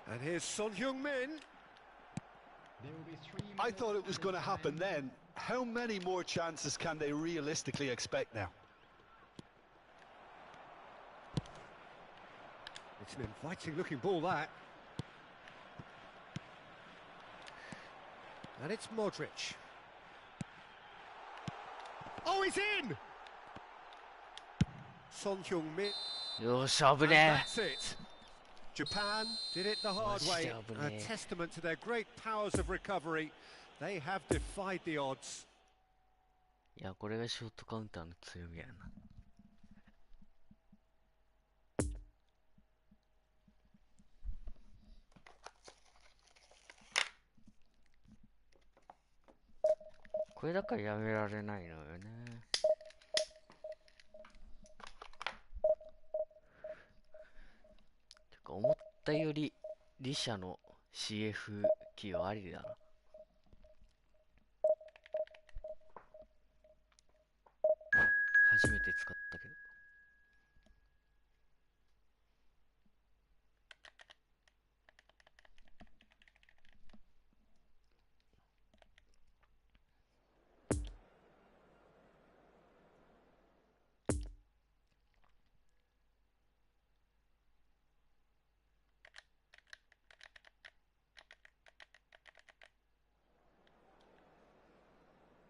And here's Son Heung-min. There will be 3 I minutes thought it was added going to happen time. then. How many more chances can they realistically expect now? It's an inviting looking ball, that. And it's Modric. Oh, he's in! Son Heung-min. よーし危 And ね that's it. Japan did it the hard way. A testament to their great powers of recovery. They have defied the odds. え。いやこれがショートカウンターの強みやな。これだからやめられないのよね。てか思ったよりリシャの CF 起用ありだな。初めて使ったけど。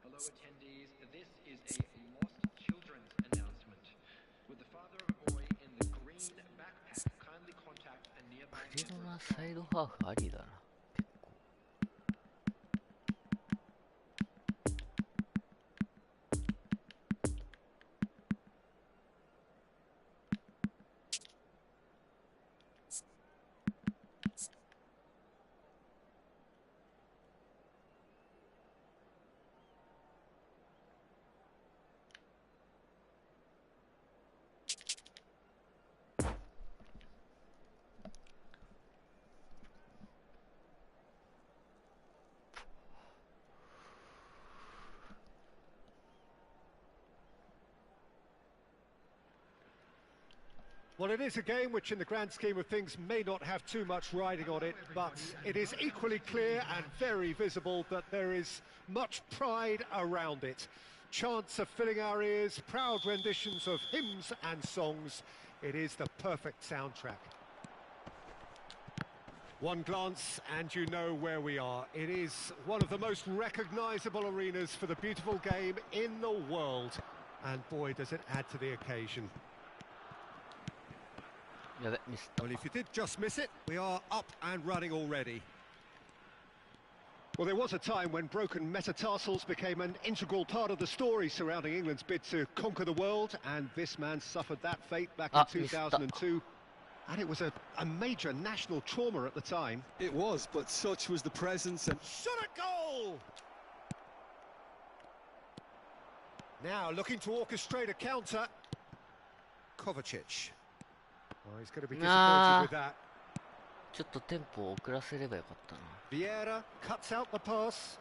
Hello attendees, this is a lost children's announcement. With the father of a boy in the green backpack, kindly contact a nearby クリロ member ナ of サイドハーフありだな。結構。Well, it is a game which, in the grand scheme of things, may not have too much riding on it, but it is equally clear and very visible that there is much pride around it. chants are filling our ears, proud renditions of hymns and songs. It is the perfect soundtrack. One glance and you know where we are. It is one of the most recognisable arenas for the beautiful game in the world. And boy, does it add to the occasion. Yeah, missed. Well, if you did just miss it, we are up and running already. Well, there was a time when broken metatarsals became an integral part of the story surrounding England's bid to conquer the world, and this man suffered that fate back in 2002. And it was a major national trauma at the time. It was, but such was the presence and Shot at goal! Now looking to orchestrate a counter. Kovacic. Oh, he's going to be disappointed with that. ちょっとテンポを遅らせればよかったな。Vieira cuts out the pass.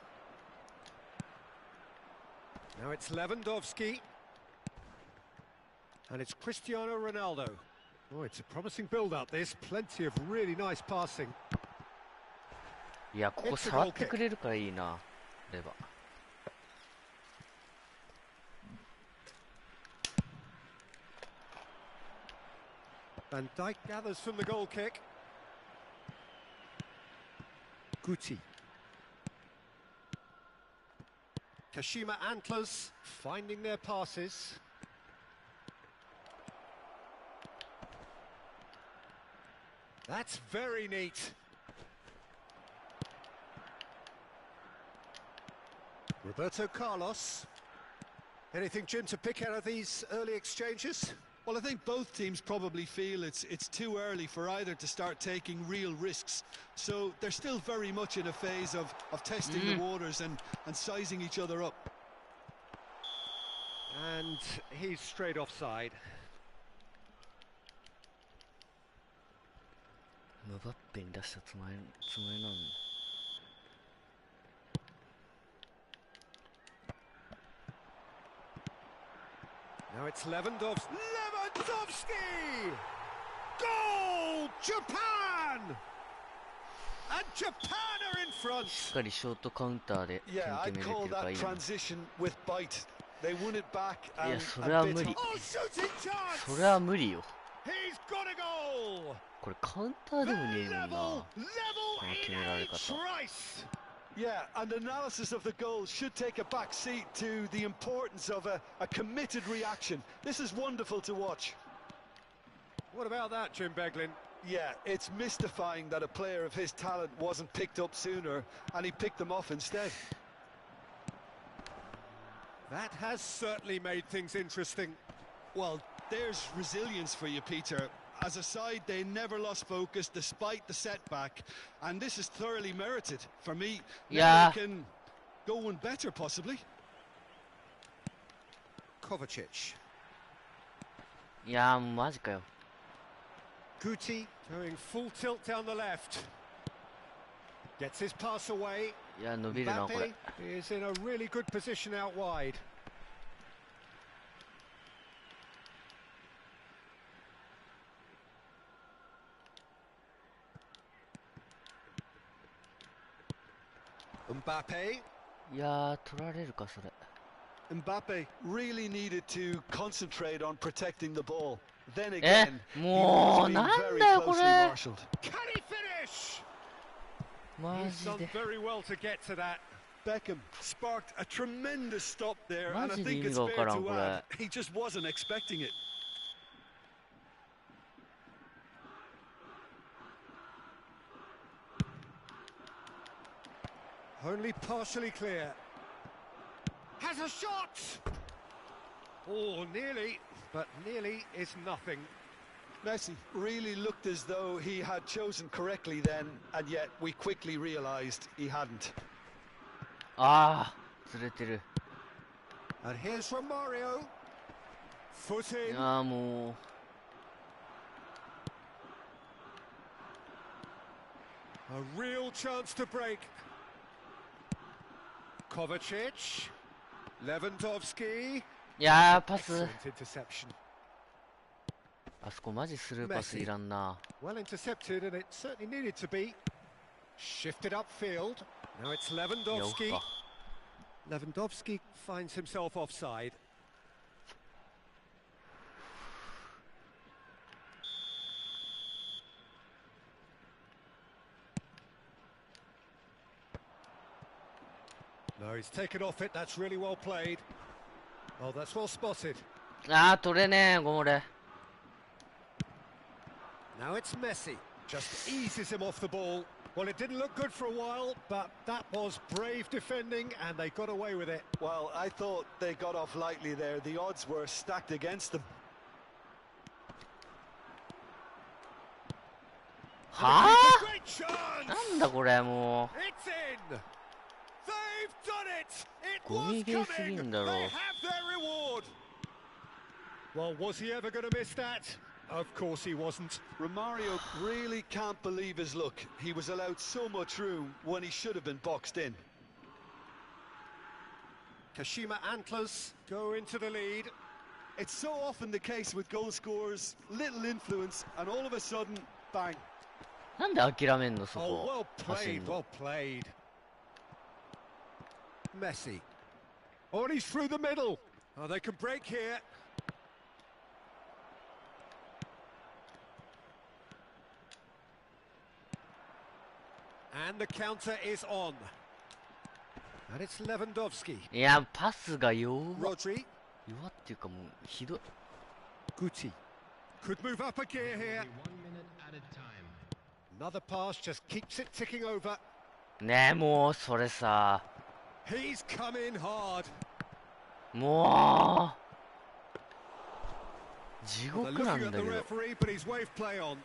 Now it's Lewandowski. And it's Cristiano Ronaldo. Oh, it's a promising build-up, this. Plenty of really nice passing. いや、ここ触ってくれるからいいな、レバ。Van Dijk gathers from the goal kick. Guti. Kashima Antlers finding their passes. That's very neat. Roberto Carlos. Anything, Jim, to pick out of these early exchanges? well, I think both teams probably feel it's too early for either to start taking real risks. So they're still very much in a phase of testing the waters and sizing each other up. And he's straight offside. ムバッペに出したつもりなのに。Now it's Lewandowski. Goal! Japan! And Japan are in front. しっかりショートカウンターで点 Yeah, 決 I'd めれて call るから that いいな。 transition with bite. They won it back いや、 and それは a bit 無理。 Oh, shooting chance! それは無理よ。 He's got a goal! これカウンターでもねえのにな。 Level この決められ in 方。 a trice! Yeah, and analysis of the goal should take a back seat to the importance of a committed reaction. This is wonderful to watch. What about that, Jim Beglin? Yeah, it's mystifying that a player of his talent wasn't picked up sooner, and he picked them off instead. That has certainly made things interesting. Well, there's resilience for you, Peter. As a side, they never lost focus despite the setback, and this is thoroughly merited. For me, Yeah. they can go one better, possibly. Kovacic. いやー、マジかよ。 Guti going full tilt down the left. Gets his pass away. いや、伸びるな、これ。 Mbappe is in a really good position out wide. Mbappe. いやー、取られるか、それ。 Mbappe really needed to concentrate on protecting the ball. Then again, he も was う、 being なん very だよ、こ closely れ。 marshalled. Can he finish? マ He's ジ done で。 very well to get to that. Beckham sparked a tremendous stop there, and I マジで think 意味 it's がわ fair からん、 to こ add, れ。 he just wasn't expecting it. Only partially clear. Has a shot! Oh, nearly, but nearly is nothing. Messi really looked as though he had chosen correctly then, and yet we quickly realised he hadn't. あー、ずれてる。 And here's from Mario. Foot い in. やー、もう。 A real chance to break. Kovacic. Lewandowski. いやー、パス。 Excellent interception. あそこマジスルーパスいらんな。 Well intercepted, and it certainly needed to be. Shifted upfield. Now it's いや、オフ Lewandowski. か。Lewandowski finds himself offside. No, he's taken off it. That's really well played. Oh, that's well spotted. あー、取れねえ、これ。Now it's Messi. Just eases him off the ball. Well, it didn't look good for a while, but that was brave defending, and they got away with it. Well, I thought they got off lightly there. The odds were stacked against them. は Great chance! あ、なんだこれ、も It's in! They've done it! It ゴ was ミゲーすぎ coming! んだろ They have their reward! Well, was he ever going to miss that? Of course he wasn't. Romario really can't believe his luck. He was allowed so much room when he should have been boxed in. Kashima Antlers go into the lead. It's so often the case with goal scorers, little influence, and all of a sudden, bang. う。なんで諦めんの、そ Oh, こ。 well 走 played, んの。 well played. Messi. Oh, and he's through the middle. Oh, they can break here. And the counter is on. And it's Lewandowski. いや、パスが弱っ。 Rodri. 弱っていうかもう、ひどい。 Guti. Could move up a gear here. Only 1 minute at a time. Another pass just keeps it ticking over. ねえ、もう、それさ。 He's come in hard. もう。地 Well, 獄 they're なん looking だ at け the ど。 referee, but he's waved play on.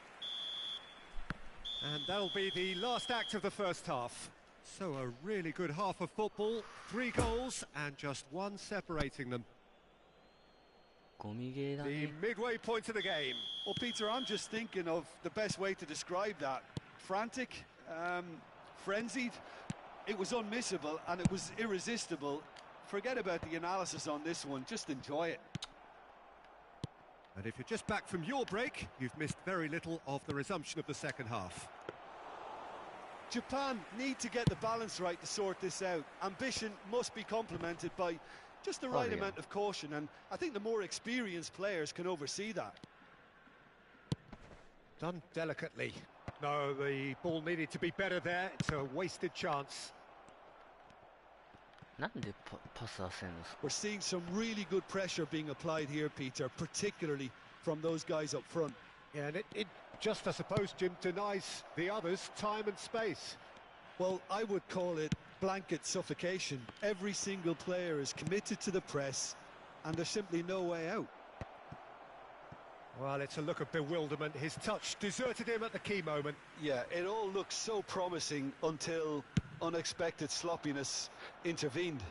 And that'll be the last act of the first half. So a really good half of football, 3 goals and just 1 separating them. ゴミゲーだ The ね。 midway point of the game. Well, Peter, I'm just thinking of the best way to describe that. Frantic, frenzied. It was unmissable and it was irresistible. Forget about the analysis on this one, just enjoy it. And if you're just back from your break, you've missed very little of the resumption of the second half. Japan need to get the balance right to sort this out. Ambition must be complemented by just the right yeah. amount of caution, and I think the more experienced players can oversee that. Done delicately. No, the ball needed to be better there. It's a wasted chance. なんでパス出せんの。 We're seeing some really good pressure being applied here, Peter, particularly from those guys up front. Yeah, and it just, I suppose, Jim, denies the others time and space. Well, I would call it blanket suffocation. Every single player is committed to the press, and there's simply no way out. Well, it's a look of bewilderment. His touch deserted him at the key moment. Yeah, it all looks so promising until unexpected sloppiness intervened.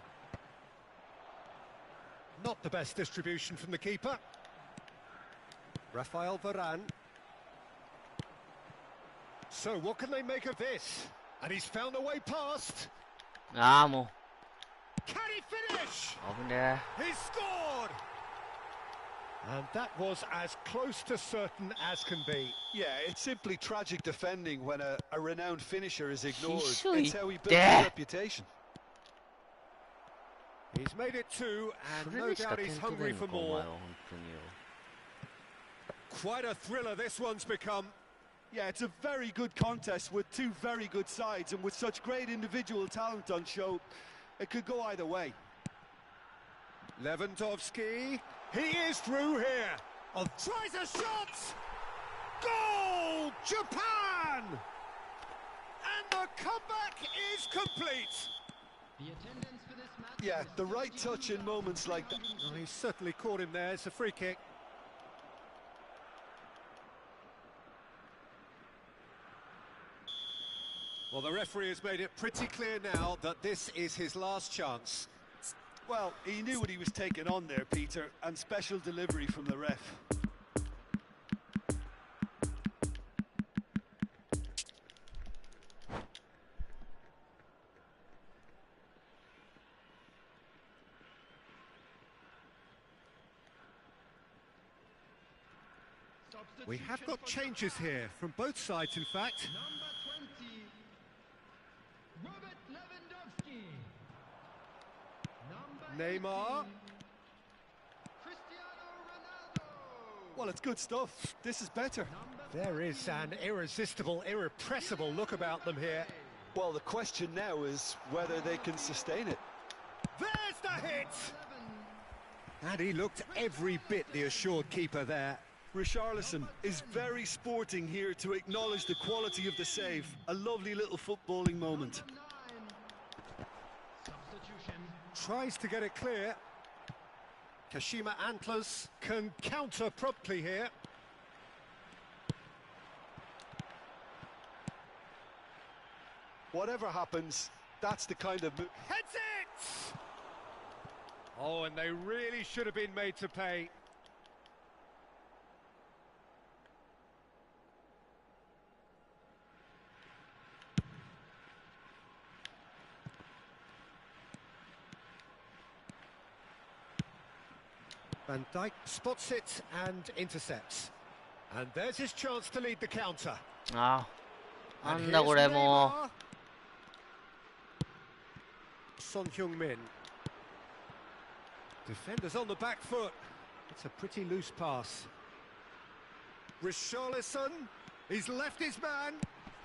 Not the best distribution from the keeper. Rafael Varane. So what can they make of this? And he's found a way past. ああ、も Can he finish? う。危ね He scored! And that was as close to certain as can be. Yeah, it's simply tragic defending when a renowned finisher is ignored. Shisho It's how he built itte. his reputation. He's made it 2, え。そ and れ no でしか doubt 点 he's 取れ hungry んの for か、お前は more. 本当によ。 Quite a thriller this one's become. Yeah, it's a very good contest with 2 very good sides, and with such great individual talent on show, it could go either way. Lewandowski, he is through here. Oh, tries a shot! Goal! Japan! And the comeback is complete. The attendance for this match. Yeah, was the right touch in moments like that. Oh, he's certainly caught him there. It's a free kick. Well, the referee has made it pretty clear now that this is his last chance. Well, he knew what he was taking on there, Peter, and special delivery from the ref. We have got changes here from both sides, in fact. Number 20, Robert Lewandowski. Neymar. Cristiano Ronaldo. Well, it's good stuff. This is better. There is an irresistible, irrepressible look about them here. Well, the question now is whether they can sustain it. There's the hit! And he looked every bit the assured keeper there. Richarlison is very sporting here to acknowledge the quality of the save. A lovely little footballing moment. Substitution. Tries to get it clear. Kashima Antlers can counter promptly here. Whatever happens, that's the kind of... Heads it! Oh, and they really should have been made to pay. Van Dijk spots it and intercepts. And there's his chance to lead the counter. ああ、な And んだこれ here's も Neymar. Son Heung-min. Defenders on the back foot. It's a pretty loose pass. Richarlison. He's left his man.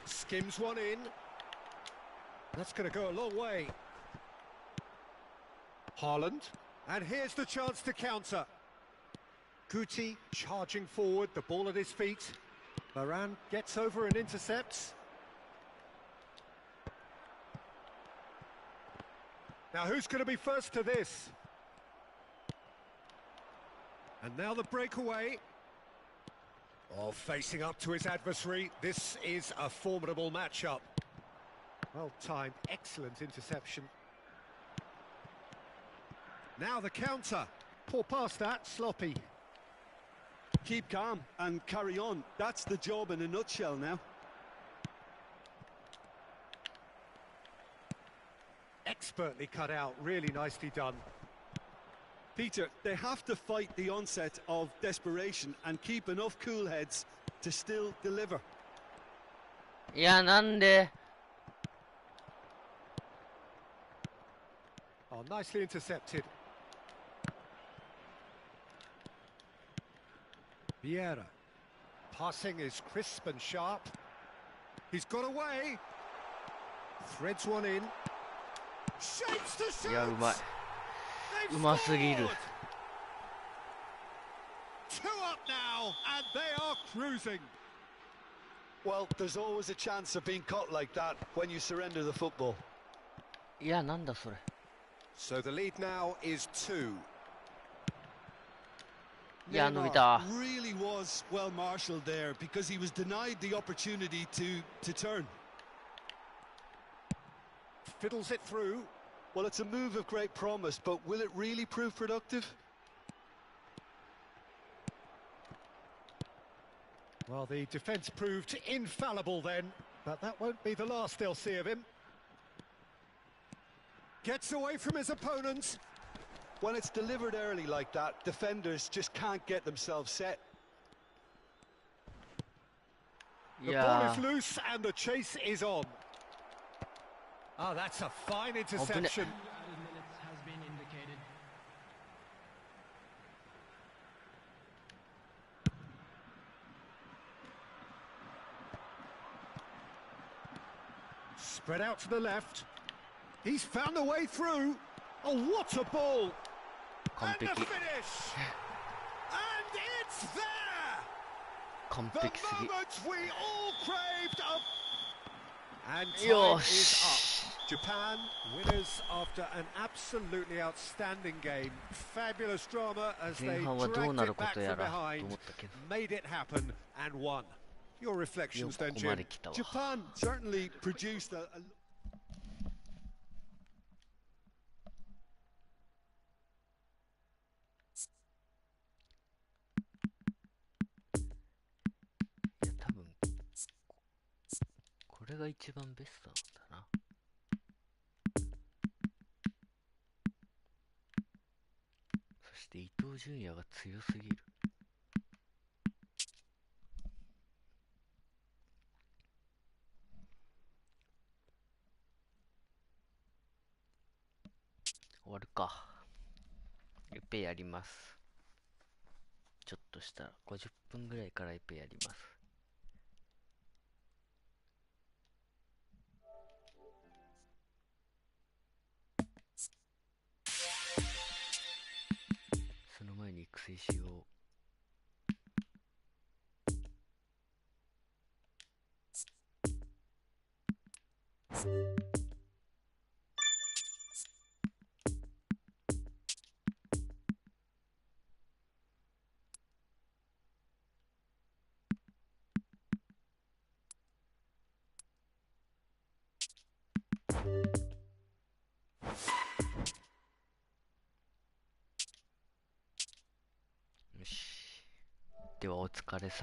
Skims one in. That's going to go a long way. Haaland. And here's the chance to counter. Guti charging forward, the ball at his feet. Varane gets over and intercepts. Now who's going to be first to this? And now the breakaway. Oh, facing up to his adversary. This is a formidable matchup. Well timed, excellent interception. Now the counter. Poor past that, sloppy. Keep calm and carry on. That's the job in a nutshell now. Expertly cut out, really nicely done. Peter, they have to fight the onset of desperation and keep enough cool heads to still deliver. いや、なんで Oh, nicely intercepted. Vieira. Passing is crisp and sharp. He's got away. Threads one in. Shapes to shoot. いや、うまい。 They've うますぎる。 scored. Two up now, and they are cruising. Well, there's always a chance of being caught like that when you surrender the football. いや、なんだそれ。 So the lead now is 2. いや、伸びた。 really was well marshalled there because he was denied the opportunity to turn. Fiddles it through. Well, it's a move of great promise, but will it really prove productive? Well, the defence proved infallible then, but that won't be the last they'll see of him. Gets away from his opponents. When it's delivered early like that, defenders just can't get themselves set. い The や ball is loose and the chase is on. Ah, that's a fine interception. Added minutes has been indicated. Spread out to the left. He's found a way through. Oh, what a ball! 完 And the 璧。 finish! And it's there! 完 The 璧すぎ。 moment we all craved of... And time is Yosh. up. Japan, winners after an absolutely outstanding game. Fabulous drama as 前 they 半はどう dragged なる it こ back とや from らと behind, 思ったけど。 made it happen and won. Your よ reflections く then, ここま Jim? で来たわ。 Japan certainly produced a いや、多分これが一番ベストなんだな。そして伊東純也が強すぎる。終わるか。エペやります。ちょっとしたら50分ぐらいからエペやります。その前に育成しよう。よし。ではお疲れ様。